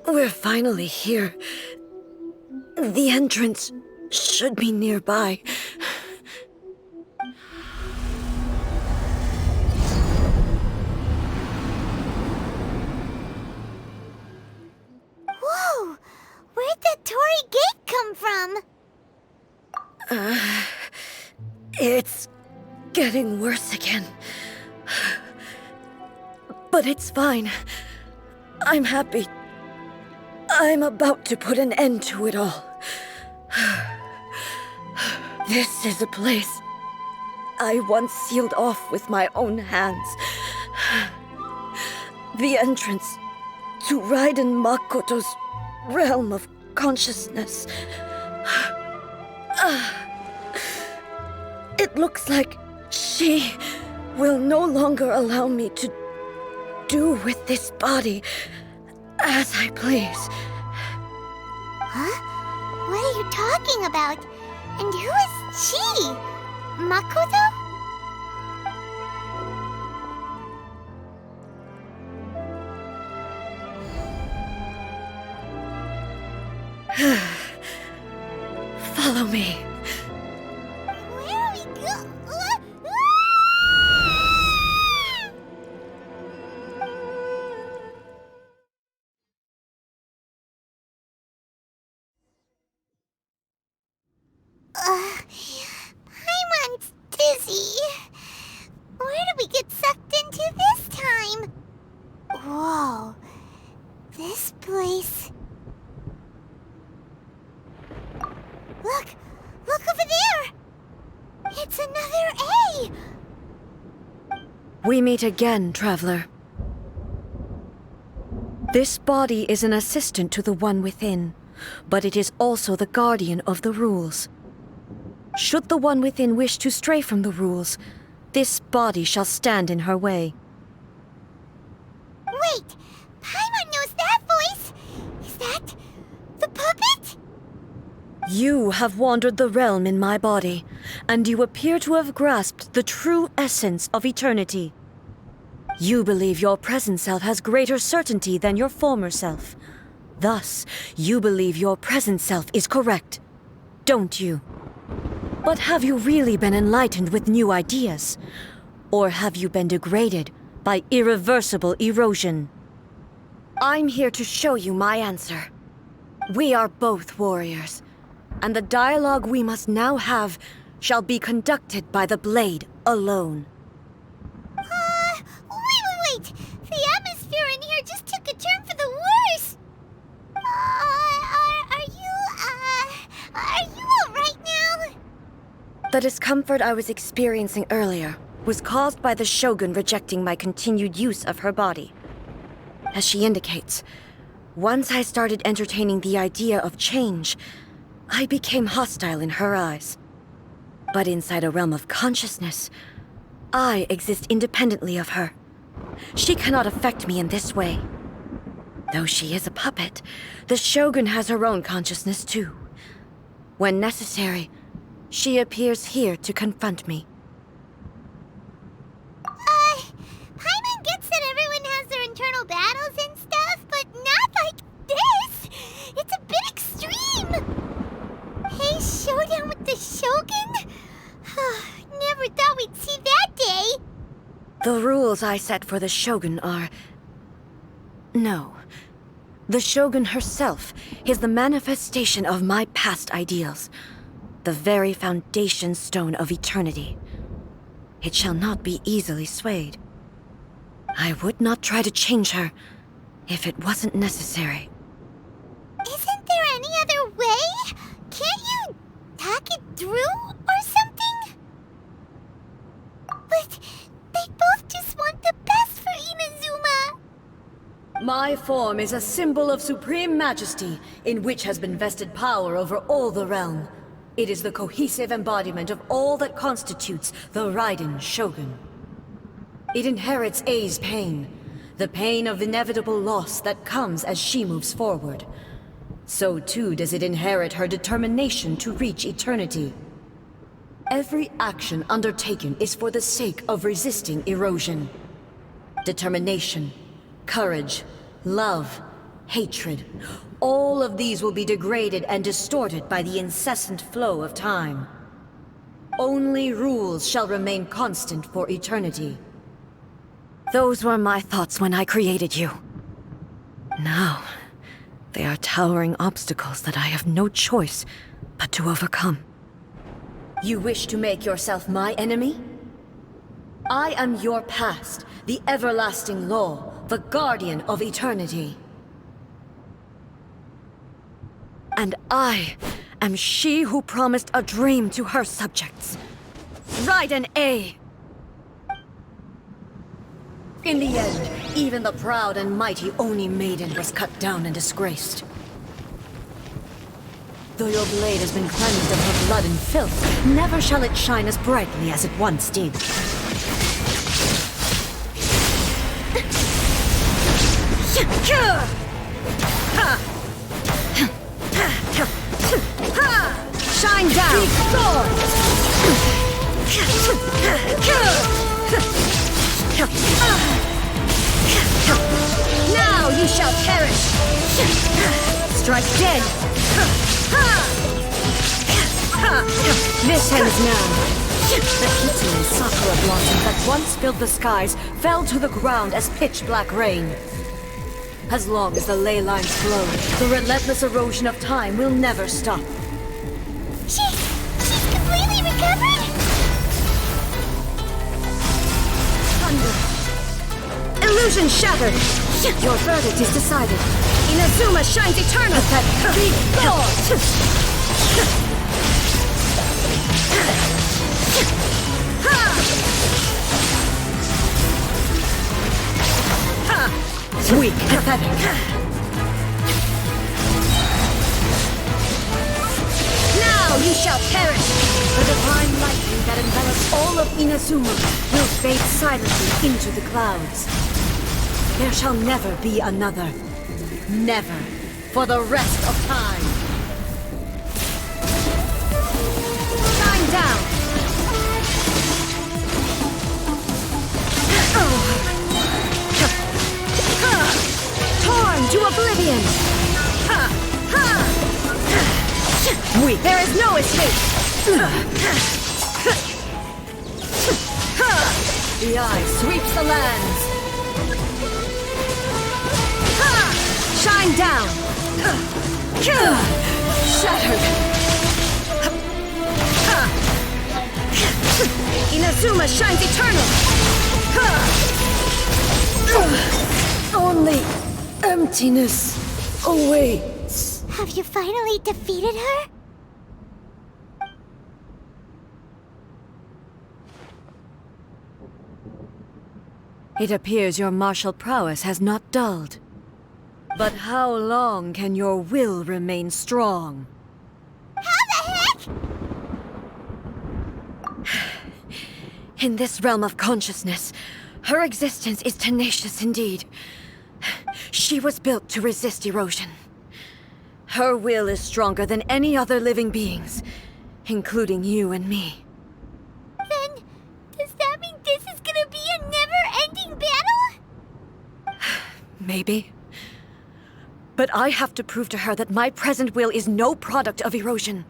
We're finally here. The entrance should be nearby. Whoa! Where'd that Torii gate come from? It's getting worse again. But it's fine. I'm happy. I'm about to put an end to it all. This is a place I once sealed off with my own hands. The entrance to Raiden Makoto's realm of consciousness. It looks like she will no longer allow me to do with this body as I please. Huh? What are you talking about? And who is she? Makoto? Follow me. Where are we go? Paimon's dizzy. Where did we get sucked into this time? Whoa. This place... Look! Look over there! It's another A! We meet again, traveler. This body is an assistant to the one within, but it is also the guardian of the rules. Should the one within wish to stray from the rules, this body shall stand in her way. Wait! Paimon knows that voice! Is that... the puppet? You have wandered the realm in my body, and you appear to have grasped the true essence of eternity. You believe your present self has greater certainty than your former self. Thus, you believe your present self is correct, don't you? But have you really been enlightened with new ideas? Or have you been degraded by irreversible erosion? I'm here to show you my answer. We are both warriors, and the dialogue we must now have shall be conducted by the blade alone. Wait! The atmosphere in here just took a turn for the worse! Are you alright now? The discomfort I was experiencing earlier was caused by the Shogun rejecting my continued use of her body. As she indicates, once I started entertaining the idea of change, I became hostile in her eyes. But inside a realm of consciousness, I exist independently of her. She cannot affect me in this way. Though she is a puppet, the Shogun has her own consciousness too. When necessary, she appears here to confront me. Paimon gets that everyone has their internal battles and stuff, but not like this! It's a bit extreme! Hey, showdown with the Shogun? Never thought we'd see that day! The rules I set for the Shogun are... No. The Shogun herself is the manifestation of my past ideals. The very foundation stone of eternity. It shall not be easily swayed. I would not try to change her if it wasn't necessary. Isn't there any other way? Can't you talk it through or something? But they both just want the best for Inazuma. My form is a symbol of supreme majesty, in which has been vested power over all the realm. It is the cohesive embodiment of all that constitutes the Raiden Shogun. It inherits A's pain, the pain of inevitable loss that comes as she moves forward. So too does it inherit her determination to reach eternity. Every action undertaken is for the sake of resisting erosion. Determination, courage, love, hatred, all of these will be degraded and distorted by the incessant flow of time. Only rules shall remain constant for eternity. Those were my thoughts when I created you. Now, they are towering obstacles that I have no choice but to overcome. You wish to make yourself my enemy? I am your past, the everlasting law, the guardian of eternity. And I am she who promised a dream to her subjects. Raiden A. In the end, even the proud and mighty Oni Maiden was cut down and disgraced. Though your blade has been cleansed of her blood and filth, never shall it shine as brightly as it once did. Shine down! Now you shall perish! Strike dead! This ends now. The Hitsu and Sakura blossom that once filled the skies fell to the ground as pitch-black rain. As long as the ley lines flow, the relentless erosion of time will never stop. She's completely recovered? Thunder. Illusion shattered. Your verdict is decided. Inazuma shines eternal. Be gone. Weak, pathetic. Now you shall perish! The divine lightning that envelops all of Inazuma will fade silently into the clouds. There shall never be another. Never. For the rest of time. Shine down! Torn to oblivion! There is no escape! The eye sweeps the lands! Shine down! Shattered! Inazuma shines eternal! Only emptiness awaits. Have you finally defeated her? It appears your martial prowess has not dulled. But how long can your will remain strong? How the heck? In this realm of consciousness, her existence is tenacious indeed. She was built to resist erosion. Her will is stronger than any other living being's, including you and me. Then, does that mean this is gonna be a never-ending battle? Maybe. But I have to prove to her that my present will is no product of erosion.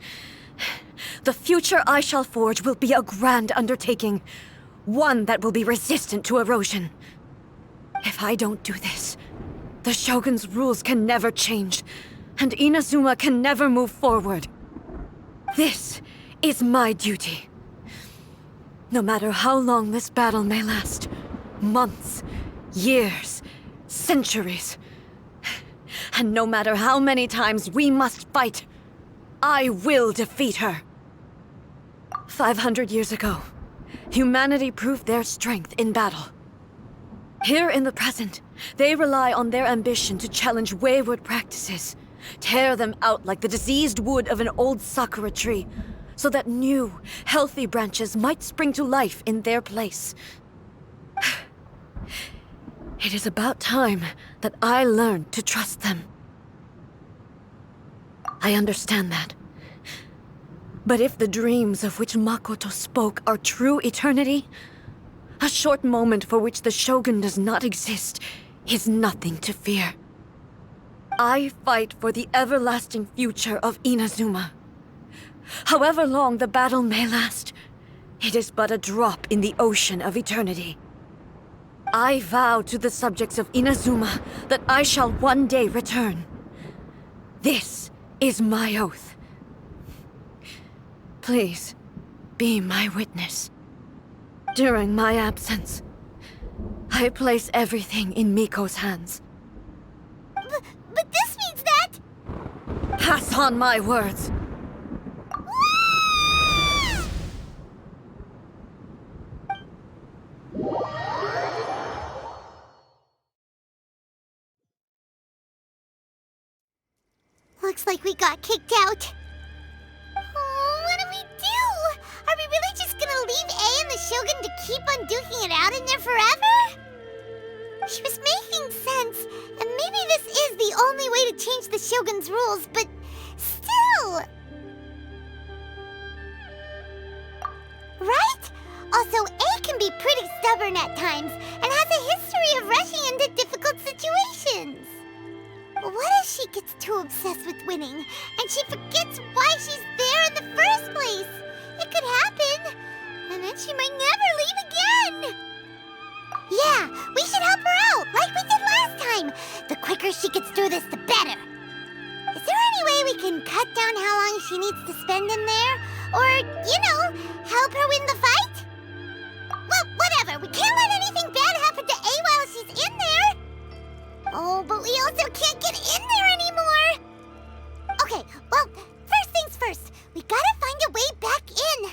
The future I shall forge will be a grand undertaking, one that will be resistant to erosion. If I don't do this, the Shogun's rules can never change, and Inazuma can never move forward. This is my duty. No matter how long this battle may last, months, years, centuries, and no matter how many times we must fight, I will defeat her. 500 years ago, humanity proved their strength in battle. Here in the present, they rely on their ambition to challenge wayward practices, tear them out like the diseased wood of an old sakura tree, so that new, healthy branches might spring to life in their place. It is about time that I learned to trust them. I understand that. But if the dreams of which Makoto spoke are true eternity, a short moment for which the Shogun does not exist is nothing to fear. I fight for the everlasting future of Inazuma. However long the battle may last, it is but a drop in the ocean of eternity. I vow to the subjects of Inazuma that I shall one day return. This is my oath. Please, be my witness. During my absence, I place everything in Miko's hands. But this means that... Pass on my words. Looks like we got kicked out. Oh, what do we do? Are we really just gonna leave A and the Shogun to keep on duking it out in there forever? She was making sense, and maybe this is the only way to change the Shogun's rules, but still... Right? Also, A can be pretty stubborn at times, and has a history of rushing into difficult situations. What if she gets too obsessed with winning, and she forgets why she's there in the first place? It could happen, and then she might never leave again. Yeah, we should help her out, like we did last time. The quicker she gets through this, the better. Is there any way we can cut down how long she needs to spend in there? Or, help her win the fight? Well, whatever, we can't let anything bad happen to A while she's in there. Oh, but we also can't get in there anymore! Okay, well, first things first. We gotta find a way back in.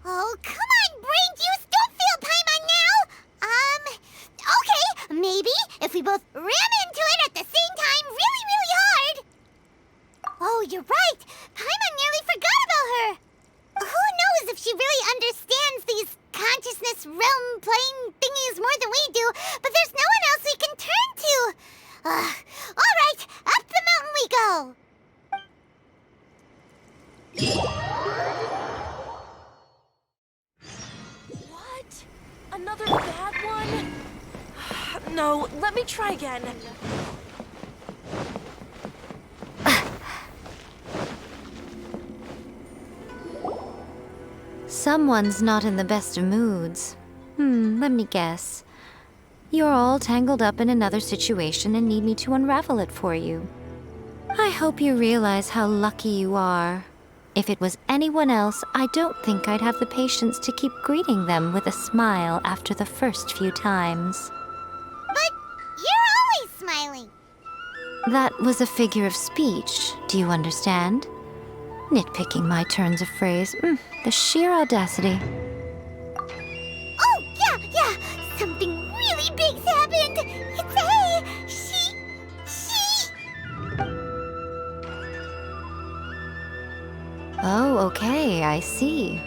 Oh, come on, brain juice! Don't feel Paimon now! Okay, maybe if we both ram into it at the same time really, really hard. Oh, you're right! Paimon nearly forgot about her! Who knows if she really understands these consciousness realm playing thingies more than we do, but there's no one else we can turn to. All right, up the mountain we go. What? Another bad one? No, let me try again. Someone's not in the best of moods. Let me guess. You're all tangled up in another situation and need me to unravel it for you. I hope you realize how lucky you are. If it was anyone else, I don't think I'd have the patience to keep greeting them with a smile after the first few times. But you're always smiling. That was a figure of speech, do you understand? Nitpicking my turns of phrase. The sheer audacity. Oh, yeah. Something really big's happened. It's A. She... Oh, okay, I see.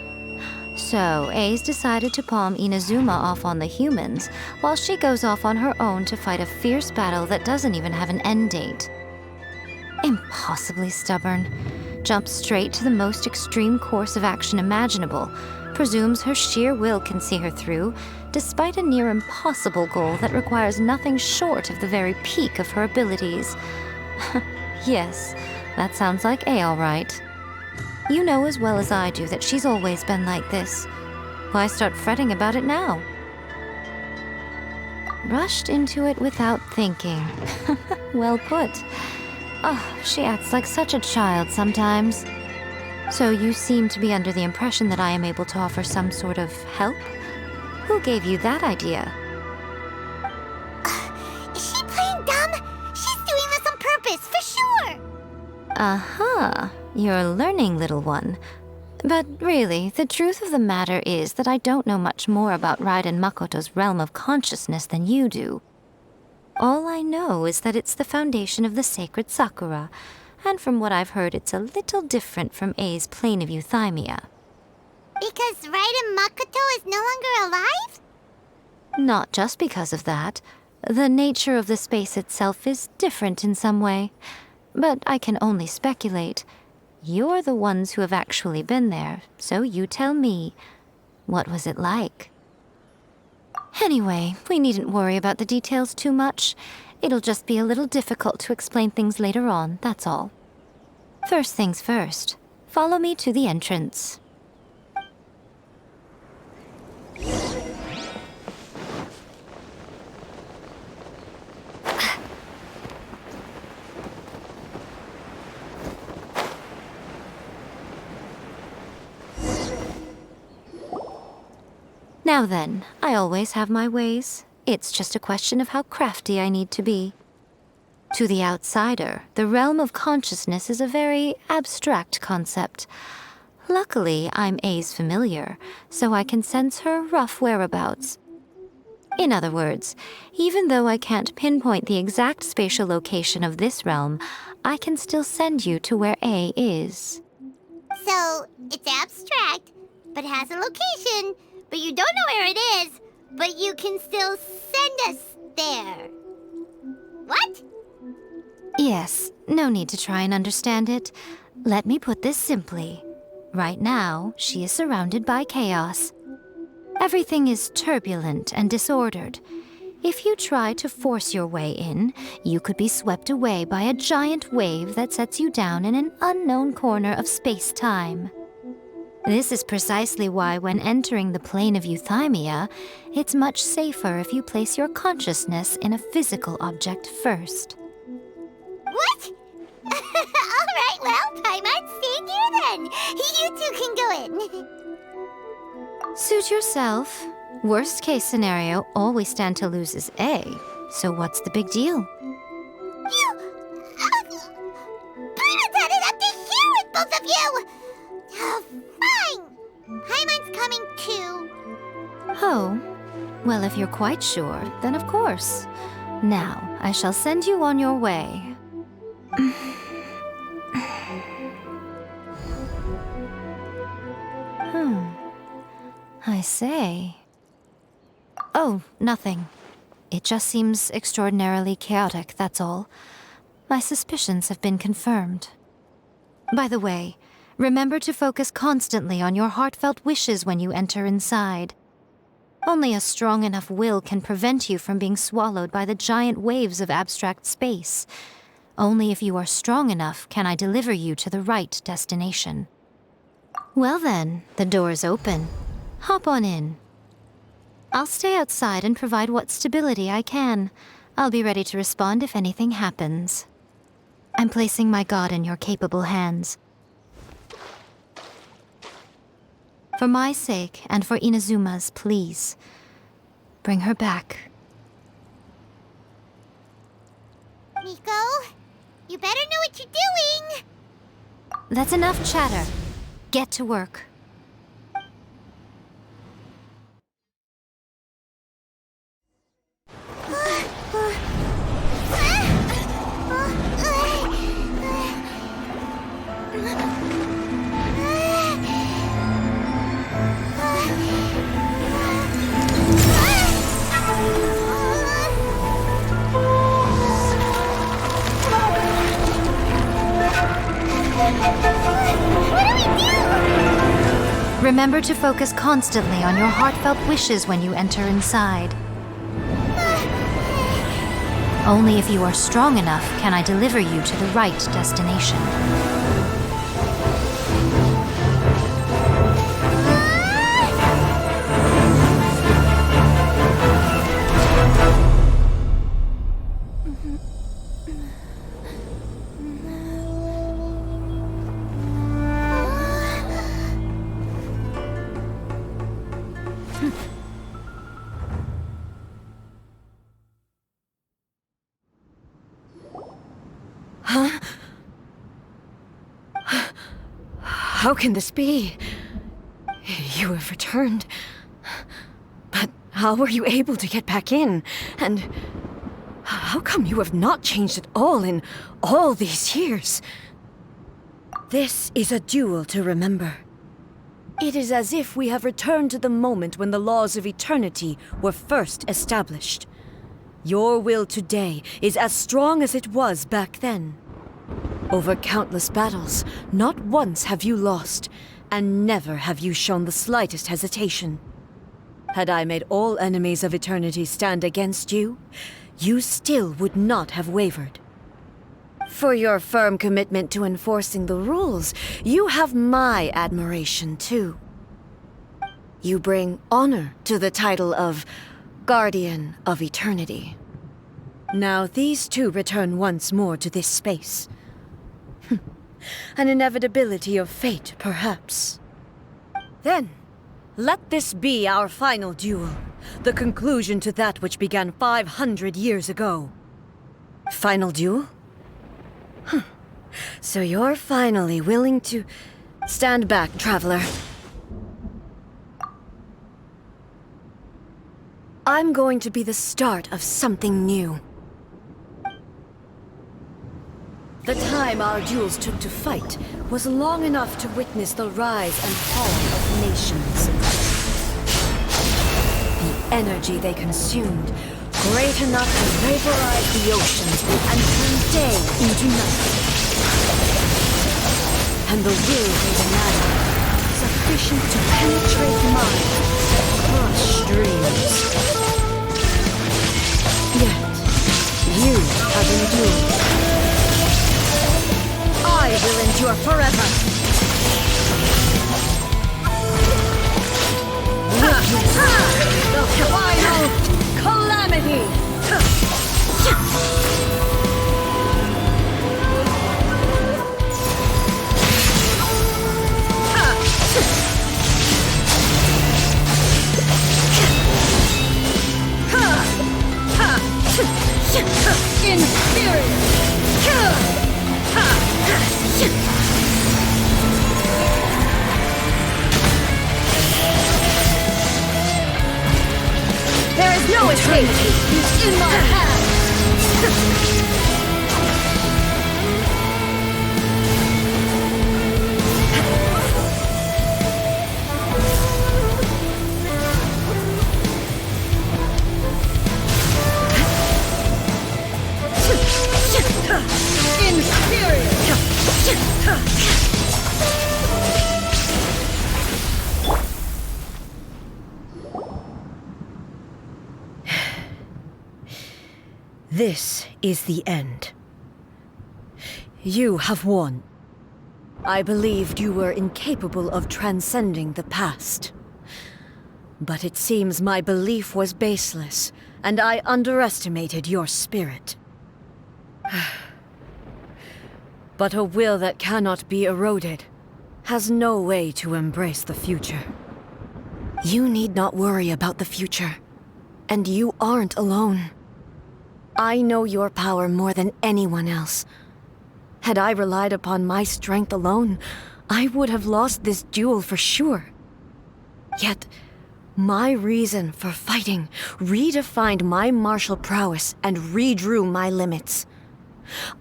So, A's decided to palm Inazuma off on the humans, while she goes off on her own to fight a fierce battle that doesn't even have an end date. Impossibly stubborn. Jumps straight to the most extreme course of action imaginable, presumes her sheer will can see her through, despite a near impossible goal that requires nothing short of the very peak of her abilities. Yes, that sounds like A all right. You know as well as I do that she's always been like this. Why start fretting about it now? Rushed into it without thinking. Well put. Oh, she acts like such a child sometimes. So you seem to be under the impression that I am able to offer some sort of help? Who gave you that idea? Is she playing dumb? She's doing this on purpose, for sure! Uh-huh. You're learning, little one. But really, the truth of the matter is that I don't know much more about Raiden Makoto's realm of consciousness than you do. All I know is that it's the foundation of the sacred Sakura, and from what I've heard, it's a little different from A's plane of euthymia. Because Raiden Makoto is no longer alive? Not just because of that. The nature of the space itself is different in some way. But I can only speculate. You're the ones who have actually been there, so you tell me. What was it like? Anyway, we needn't worry about the details too much. It'll just be a little difficult to explain things later on, that's all. First things first. Follow me to the entrance. Now then, I always have my ways. It's just a question of how crafty I need to be. To the outsider, the realm of consciousness is a very abstract concept. Luckily, I'm A's familiar, so I can sense her rough whereabouts. In other words, even though I can't pinpoint the exact spatial location of this realm, I can still send you to where A is. So, it's abstract, but has a location, but you don't know where it is, but you can still send us there. What? Yes, no need to try and understand it. Let me put this simply. Right now, she is surrounded by chaos. Everything is turbulent and disordered. If you try to force your way in, you could be swept away by a giant wave that sets you down in an unknown corner of space-time. This is precisely why when entering the plane of euthymia, it's much safer if you place your consciousness in a physical object first. What? Alright, well, Paimon, stay here then. You two can go in. Suit yourself. Worst case scenario, all we stand to lose is A. So what's the big deal? You... Paimon's had it up to here with both of you! Fine! Paimon's coming too. Oh, well, if you're quite sure, then of course. Now, I shall send you on your way. I say. Oh, nothing. It just seems extraordinarily chaotic, that's all. My suspicions have been confirmed. By the way, remember to focus constantly on your heartfelt wishes when you enter inside. Only a strong enough will can prevent you from being swallowed by the giant waves of abstract space. Only if you are strong enough can I deliver you to the right destination. Well then, the door's open. Hop on in. I'll stay outside and provide what stability I can. I'll be ready to respond if anything happens. I'm placing my god in your capable hands. For my sake and for Inazuma's, please, bring her back. Miko, you better know what you're doing! That's enough chatter. Get to work. Remember to focus constantly on your heartfelt wishes when you enter inside. Only if you are strong enough can I deliver you to the right destination. How can this be? You have returned. But how were you able to get back in? And how come you have not changed at all in all these years? This is a duel to remember. It is as if we have returned to the moment when the laws of eternity were first established. Your will today is as strong as it was back then. Over countless battles, not once have you lost, and never have you shown the slightest hesitation. Had I made all enemies of eternity stand against you, you still would not have wavered. For your firm commitment to enforcing the rules, you have my admiration too. You bring honor to the title of Guardian of Eternity. Now these two return once more to this space. An inevitability of fate, perhaps. Then, Let this be our final duel, the conclusion to that which began 500 years ago. Final duel? Huh. So you're finally willing to... Stand back, traveler. I'm going to be the start of something new. The time our duels took to fight was long enough to witness the rise and fall of nations. The energy they consumed, great enough to vaporize the oceans and turn day into night. And the will they demanded, sufficient to penetrate minds, crush dreams. Yet, you have endured. I will endure forever. Witness the final calamity. Inferior. There is no escape! It's in my hands! This is the end. You have won. I believed you were incapable of transcending the past. But it seems my belief was baseless, and I underestimated your spirit. But a will that cannot be eroded has no way to embrace the future. You need not worry about the future, and you aren't alone. I know your power more than anyone else. Had I relied upon my strength alone, I would have lost this duel for sure. Yet, my reason for fighting redefined my martial prowess and redrew my limits.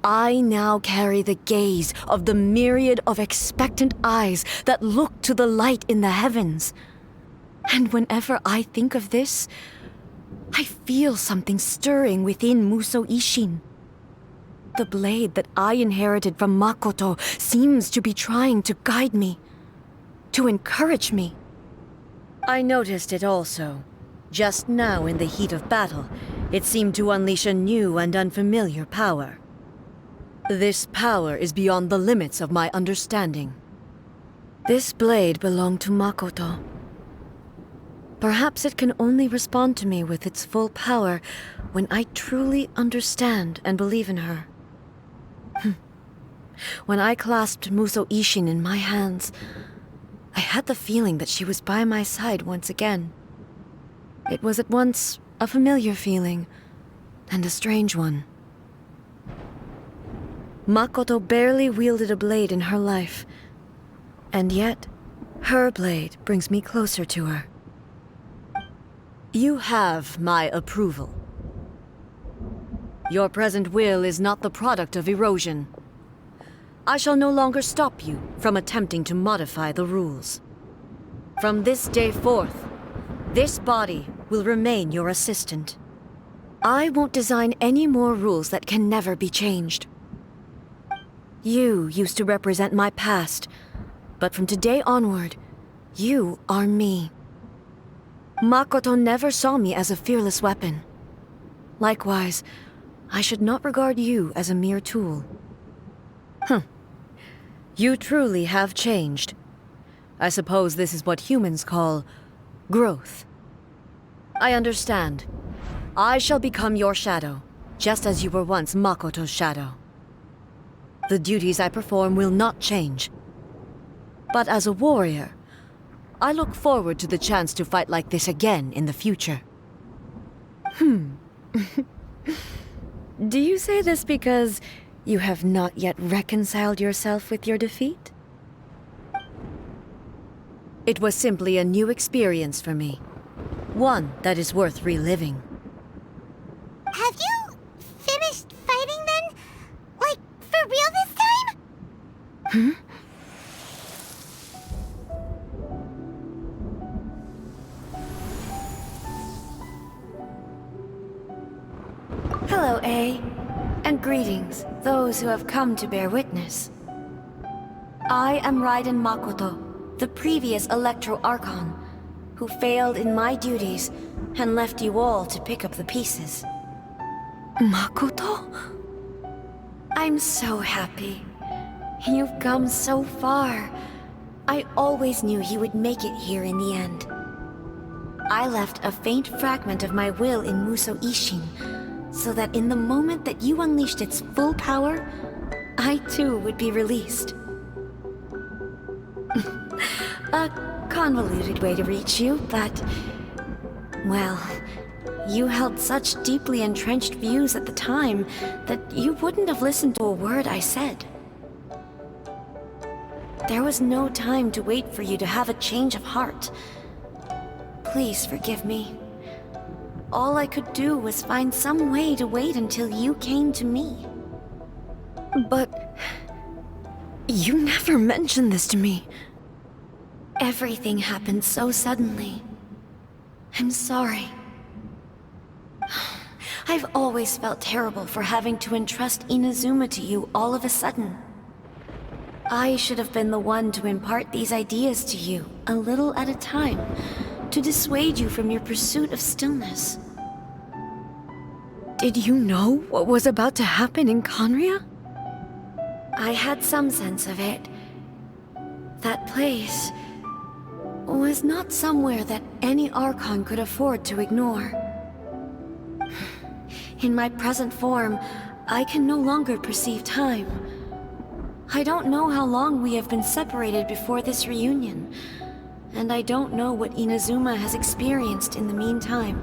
I now carry the gaze of the myriad of expectant eyes that look to the light in the heavens. And whenever I think of this, I feel something stirring within Musou Ishin. The blade that I inherited from Makoto seems to be trying to guide me, to encourage me. I noticed it also. Just now in the heat of battle, it seemed to unleash a new and unfamiliar power. This power is beyond the limits of my understanding. This blade belonged to Makoto. Perhaps it can only respond to me with its full power when I truly understand and believe in her. When I clasped Musou Ishin in my hands, I had the feeling that she was by my side once again. It was at once a familiar feeling and a strange one. Makoto barely wielded a blade in her life, and yet her blade brings me closer to her. You have my approval. Your present will is not the product of erosion. I shall no longer stop you from attempting to modify the rules. From this day forth, this body will remain your assistant. I won't design any more rules that can never be changed. You used to represent my past, but from today onward, you are me. Makoto never saw me as a fearless weapon. Likewise, I should not regard you as a mere tool. You truly have changed. I suppose this is what humans call growth. I understand. I shall become your shadow, just as you were once Makoto's shadow. The duties I perform will not change. But as a warrior, I look forward to the chance to fight like this again in the future. Do you say this because you have not yet reconciled yourself with your defeat? It was simply a new experience for me. One that is worth reliving. Have you finished fighting then? Like, for real this time? Hello, A. And greetings, those who have come to bear witness. I am Raiden Makoto, the previous Electro Archon, who failed in my duties and left you all to pick up the pieces. Makoto? I'm so happy. You've come so far. I always knew you would make it here in the end. I left a faint fragment of my will in Muso Ishin, so that in the moment that you unleashed its full power, I too would be released. A convoluted way to reach you, but... well, you held such deeply entrenched views at the time that you wouldn't have listened to a word I said. There was no time to wait for you to have a change of heart. Please forgive me. All I could do was find some way to wait until you came to me. But... you never mentioned this to me. Everything happened so suddenly. I'm sorry. I've always felt terrible for having to entrust Inazuma to you all of a sudden. I should have been the one to impart these ideas to you, a little at a time, to dissuade you from your pursuit of stillness. Did you know what was about to happen in Conria? I had some sense of it. That place was not somewhere that any Archon could afford to ignore. In my present form, I can no longer perceive time. I don't know how long we have been separated before this reunion, and I don't know what Inazuma has experienced in the meantime.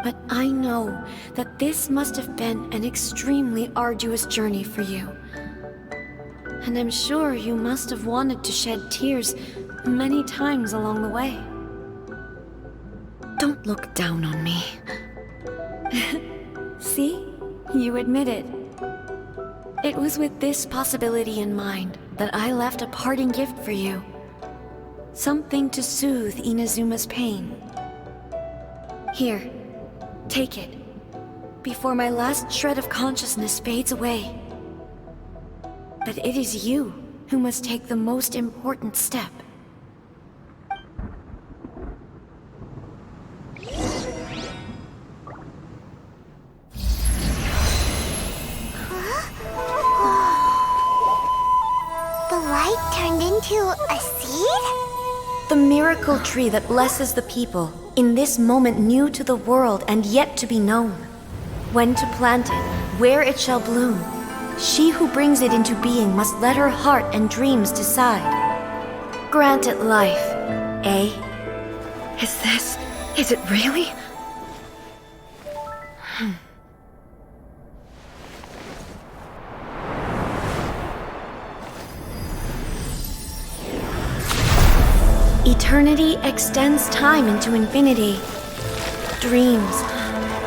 But I know that this must have been an extremely arduous journey for you. And I'm sure you must have wanted to shed tears many times along the way. Don't look down on me. See? You admit it. It was with this possibility in mind that I left a parting gift for you. Something to soothe Inazuma's pain. Here, take it, before my last shred of consciousness fades away. But it is you who must take the most important step. The light turned into a seed? The miracle tree that blesses the people, in this moment new to the world and yet to be known. When to plant it, where it shall bloom. She who brings it into being must let her heart and dreams decide. Grant it life, eh? Is it really? Eternity extends time into infinity. Dreams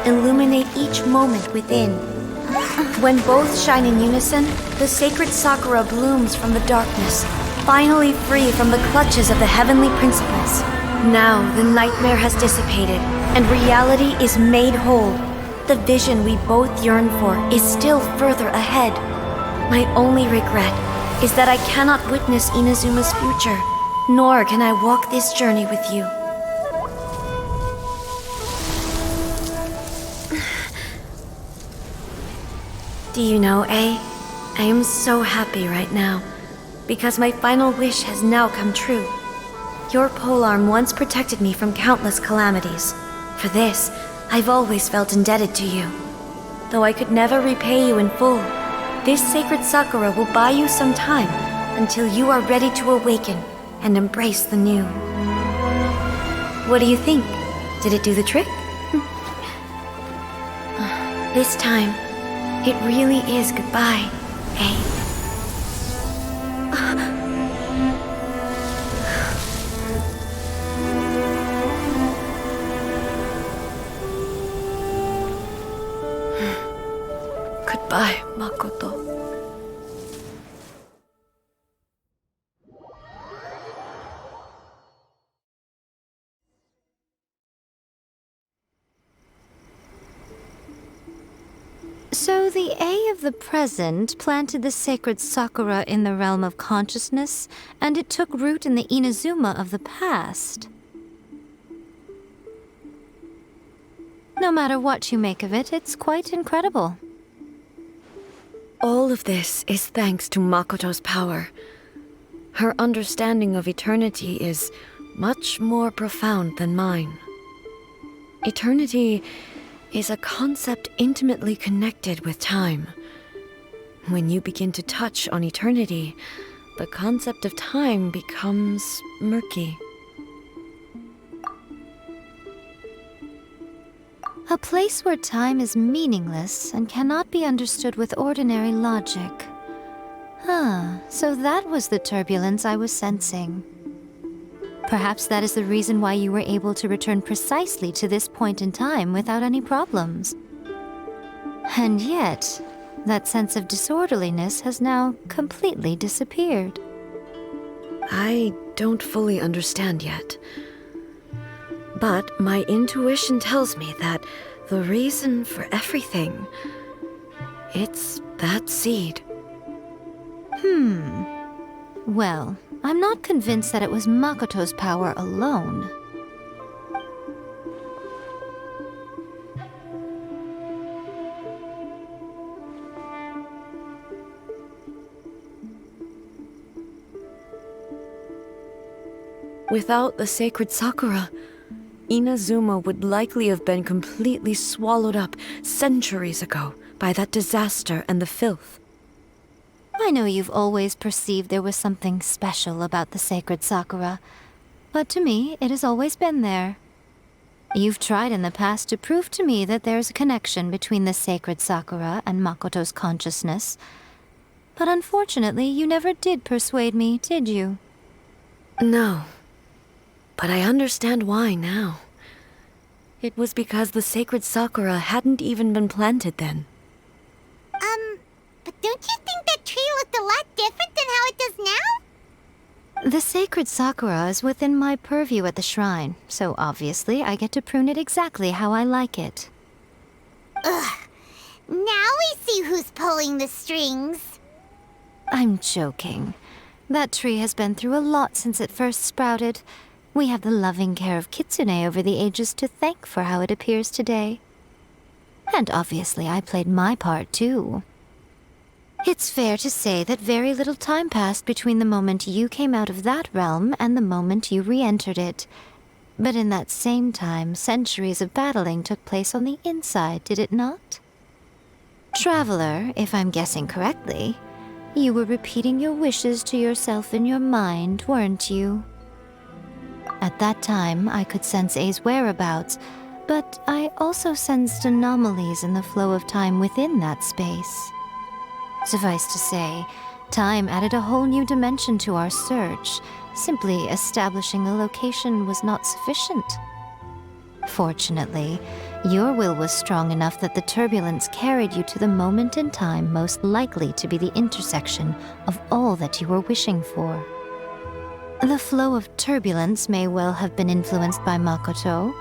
illuminate each moment within. When both shine in unison, the sacred Sakura blooms from the darkness, finally free from the clutches of the heavenly principles. Now the nightmare has dissipated, and reality is made whole. The vision we both yearn for is still further ahead. My only regret is that I cannot witness Inazuma's future, nor can I walk this journey with you. Do you know, A? I am so happy right now, because my final wish has now come true. Your polearm once protected me from countless calamities. For this, I've always felt indebted to you. Though I could never repay you in full, this sacred Sakura will buy you some time until you are ready to awaken and embrace the new. What do you think? Did it do the trick? This time, it really is goodbye, eh? Goodbye, Makoto. So the A of the present planted the sacred sakura in the realm of consciousness, and it took root in the Inazuma of the past. No matter what you make of it, it's quite incredible. All of this is thanks to Makoto's power. Her understanding of eternity is much more profound than mine. Eternity is a concept intimately connected with time. When you begin to touch on eternity, the concept of time becomes murky. A place where time is meaningless and cannot be understood with ordinary logic. So that was the turbulence I was sensing. Perhaps that is the reason why you were able to return precisely to this point in time without any problems. And yet, that sense of disorderliness has now completely disappeared. I don't fully understand yet. But my intuition tells me that the reason for everything, it's that seed. Well, I'm not convinced that it was Makoto's power alone. Without the sacred sakura, Inazuma would likely have been completely swallowed up centuries ago by that disaster and the filth. I know you've always perceived there was something special about the sacred sakura, but to me, it has always been there. You've tried in the past to prove to me that there's a connection between the sacred sakura and Makoto's consciousness, but unfortunately, you never did persuade me, did you? No. But I understand why now. It was because the sacred sakura hadn't even been planted then. But don't you think that tree looked a lot different than how it does now? The sacred sakura is within my purview at the shrine, so obviously I get to prune it exactly how I like it. Ugh. Now we see who's pulling the strings. I'm joking. That tree has been through a lot since it first sprouted. We have the loving care of Kitsune over the ages to thank for how it appears today. And obviously I played my part too. It's fair to say that very little time passed between the moment you came out of that realm and the moment you re-entered it. But in that same time, centuries of battling took place on the inside, did it not? Traveler, if I'm guessing correctly, you were repeating your wishes to yourself in your mind, weren't you? At that time, I could sense A's whereabouts, but I also sensed anomalies in the flow of time within that space. Suffice to say, time added a whole new dimension to our search. Simply establishing the location was not sufficient. Fortunately, your will was strong enough that the turbulence carried you to the moment in time most likely to be the intersection of all that you were wishing for. The flow of turbulence may well have been influenced by Makoto,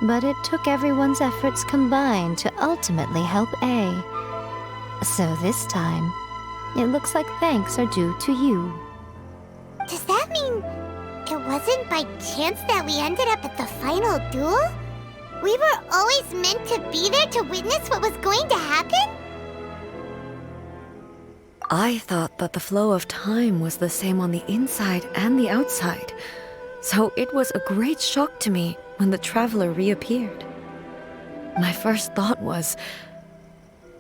but it took everyone's efforts combined to ultimately help A. So this time, it looks like thanks are due to you. Does that mean it wasn't by chance that we ended up at the final duel? We were always meant to be there to witness what was going to happen? I thought that the flow of time was the same on the inside and the outside, so it was a great shock to me when the traveler reappeared. My first thought was,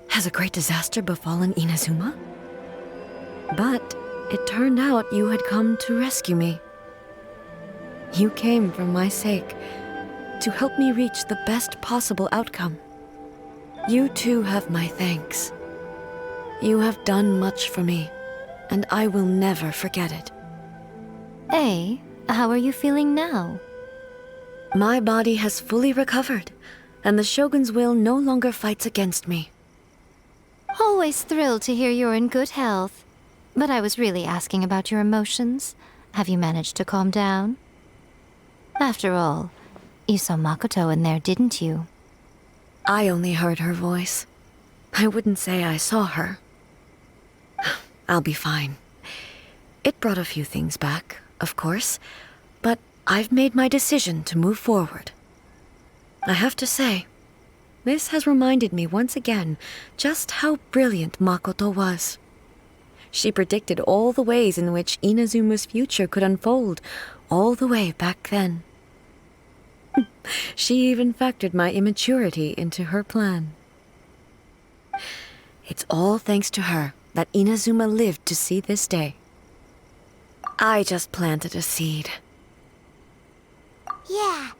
has a great disaster befallen Inazuma? But it turned out you had come to rescue me. You came for my sake, to help me reach the best possible outcome. You too have my thanks. You have done much for me, and I will never forget it. Hey, how are you feeling now? My body has fully recovered, and the Shogun's will no longer fights against me. Always thrilled to hear you're in good health. But I was really asking about your emotions. Have you managed to calm down? After all, you saw Makoto in there, didn't you? I only heard her voice. I wouldn't say I saw her. I'll be fine. It brought a few things back, of course, but I've made my decision to move forward. I have to say, this has reminded me once again just how brilliant Makoto was. She predicted all the ways in which Inazuma's future could unfold, all the way back then. She even factored my immaturity into her plan. It's all thanks to her that Inazuma lived to see this day. I just planted a seed. Yeah,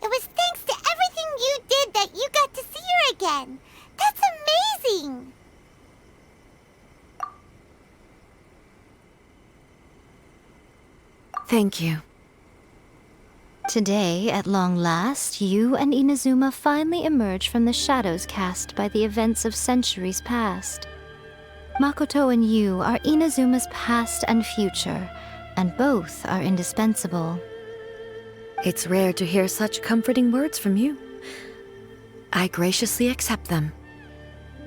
it was thanks to everything you did that you got to see her again. That's amazing! Thank you. Today, at long last, you and Inazuma finally emerge from the shadows cast by the events of centuries past. Makoto and you are Inazuma's past and future, and both are indispensable. It's rare to hear such comforting words from you. I graciously accept them.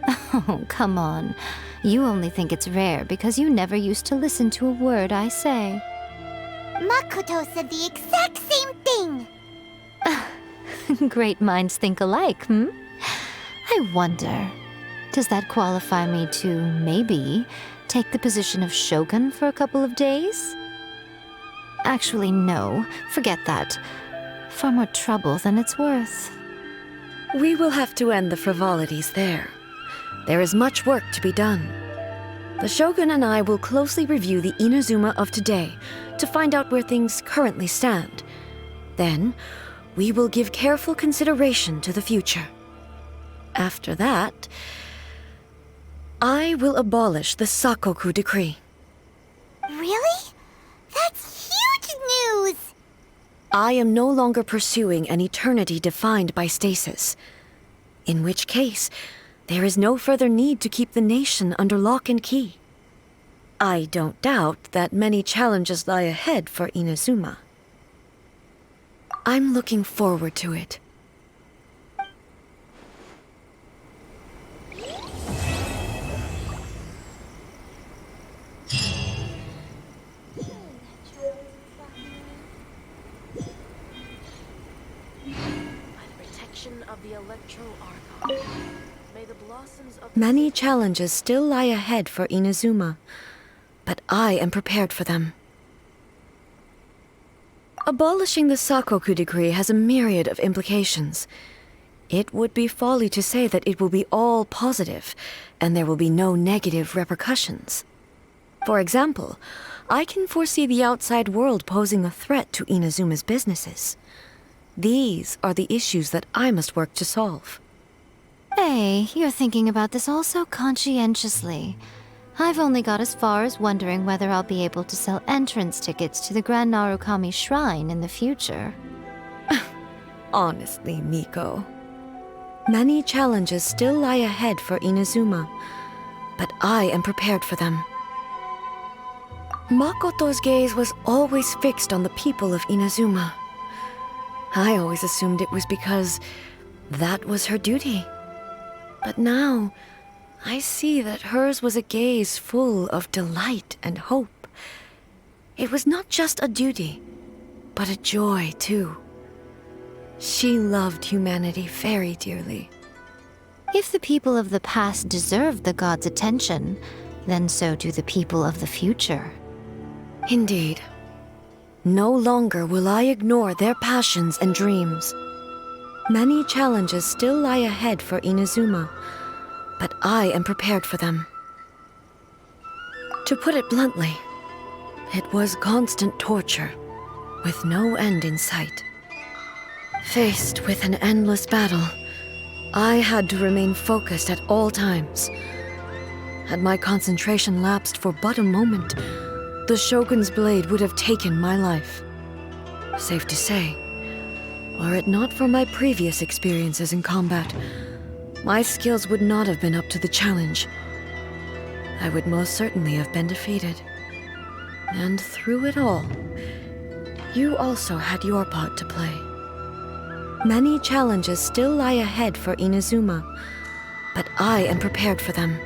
Oh, come on. You only think it's rare because you never used to listen to a word I say. Makoto said the exact same thing! Great minds think alike, hmm? I wonder, does that qualify me to, maybe, take the position of Shogun for a couple of days? Actually, no. Forget that. Far more trouble than it's worth. We will have to end the frivolities there. There is much work to be done. The Shogun and I will closely review the Inazuma of today to find out where things currently stand. Then, we will give careful consideration to the future. After that, I will abolish the Sakoku decree. Really? That's huge news! I am no longer pursuing an eternity defined by stasis. In which case, there is no further need to keep the nation under lock and key. I don't doubt that many challenges lie ahead for Inazuma. I'm looking forward to it. Many challenges still lie ahead for Inazuma, but I am prepared for them. Abolishing the Sakoku decree has a myriad of implications. It would be folly to say that it will be all positive, and there will be no negative repercussions. For example, I can foresee the outside world posing a threat to Inazuma's businesses. These are the issues that I must work to solve. Hey, you're thinking about this all so conscientiously. I've only got as far as wondering whether I'll be able to sell entrance tickets to the Grand Narukami Shrine in the future. Honestly, Miko, many challenges still lie ahead for Inazuma, but I am prepared for them. Makoto's gaze was always fixed on the people of Inazuma. I always assumed it was because that was her duty. But now, I see that hers was a gaze full of delight and hope. It was not just a duty, but a joy, too. She loved humanity very dearly. If the people of the past deserve the god's attention, then so do the people of the future. Indeed. No longer will I ignore their passions and dreams. Many challenges still lie ahead for Inazuma, but I am prepared for them. To put it bluntly, it was constant torture, with no end in sight. Faced with an endless battle, I had to remain focused at all times. Had my concentration lapsed for but a moment, the Shogun's blade would have taken my life. Safe to say, were it not for my previous experiences in combat, my skills would not have been up to the challenge. I would most certainly have been defeated. And through it all, you also had your part to play. Many challenges still lie ahead for Inazuma, but I am prepared for them.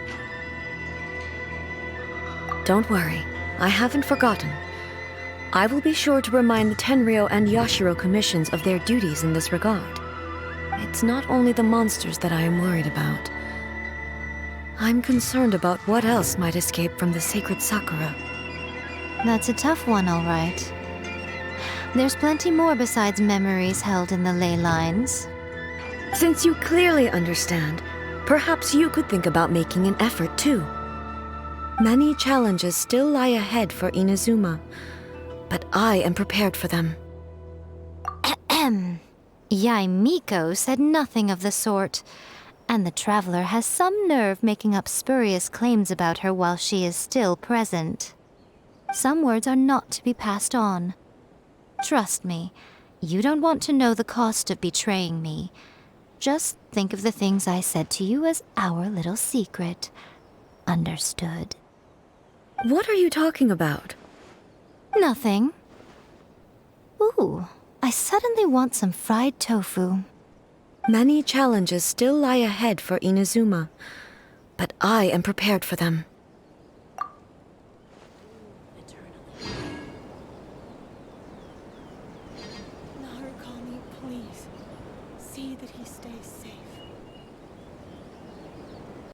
Don't worry, I haven't forgotten. I will be sure to remind the Tenryou and Yashiro commissions of their duties in this regard. It's not only the monsters that I am worried about. I'm concerned about what else might escape from the sacred Sakura. That's a tough one, all right. There's plenty more besides memories held in the ley lines. Since you clearly understand, perhaps you could think about making an effort too. Many challenges still lie ahead for Inazuma, but I am prepared for them. Ahem. Yaimiko said nothing of the sort, and the traveler has some nerve making up spurious claims about her while she is still present. Some words are not to be passed on. Trust me, you don't want to know the cost of betraying me. Just think of the things I said to you as our little secret. Understood? What are you talking about? Nothing. Ooh, I suddenly want some fried tofu. Many challenges still lie ahead for Inazuma, but I am prepared for them. Narukami, please. See that he stays safe.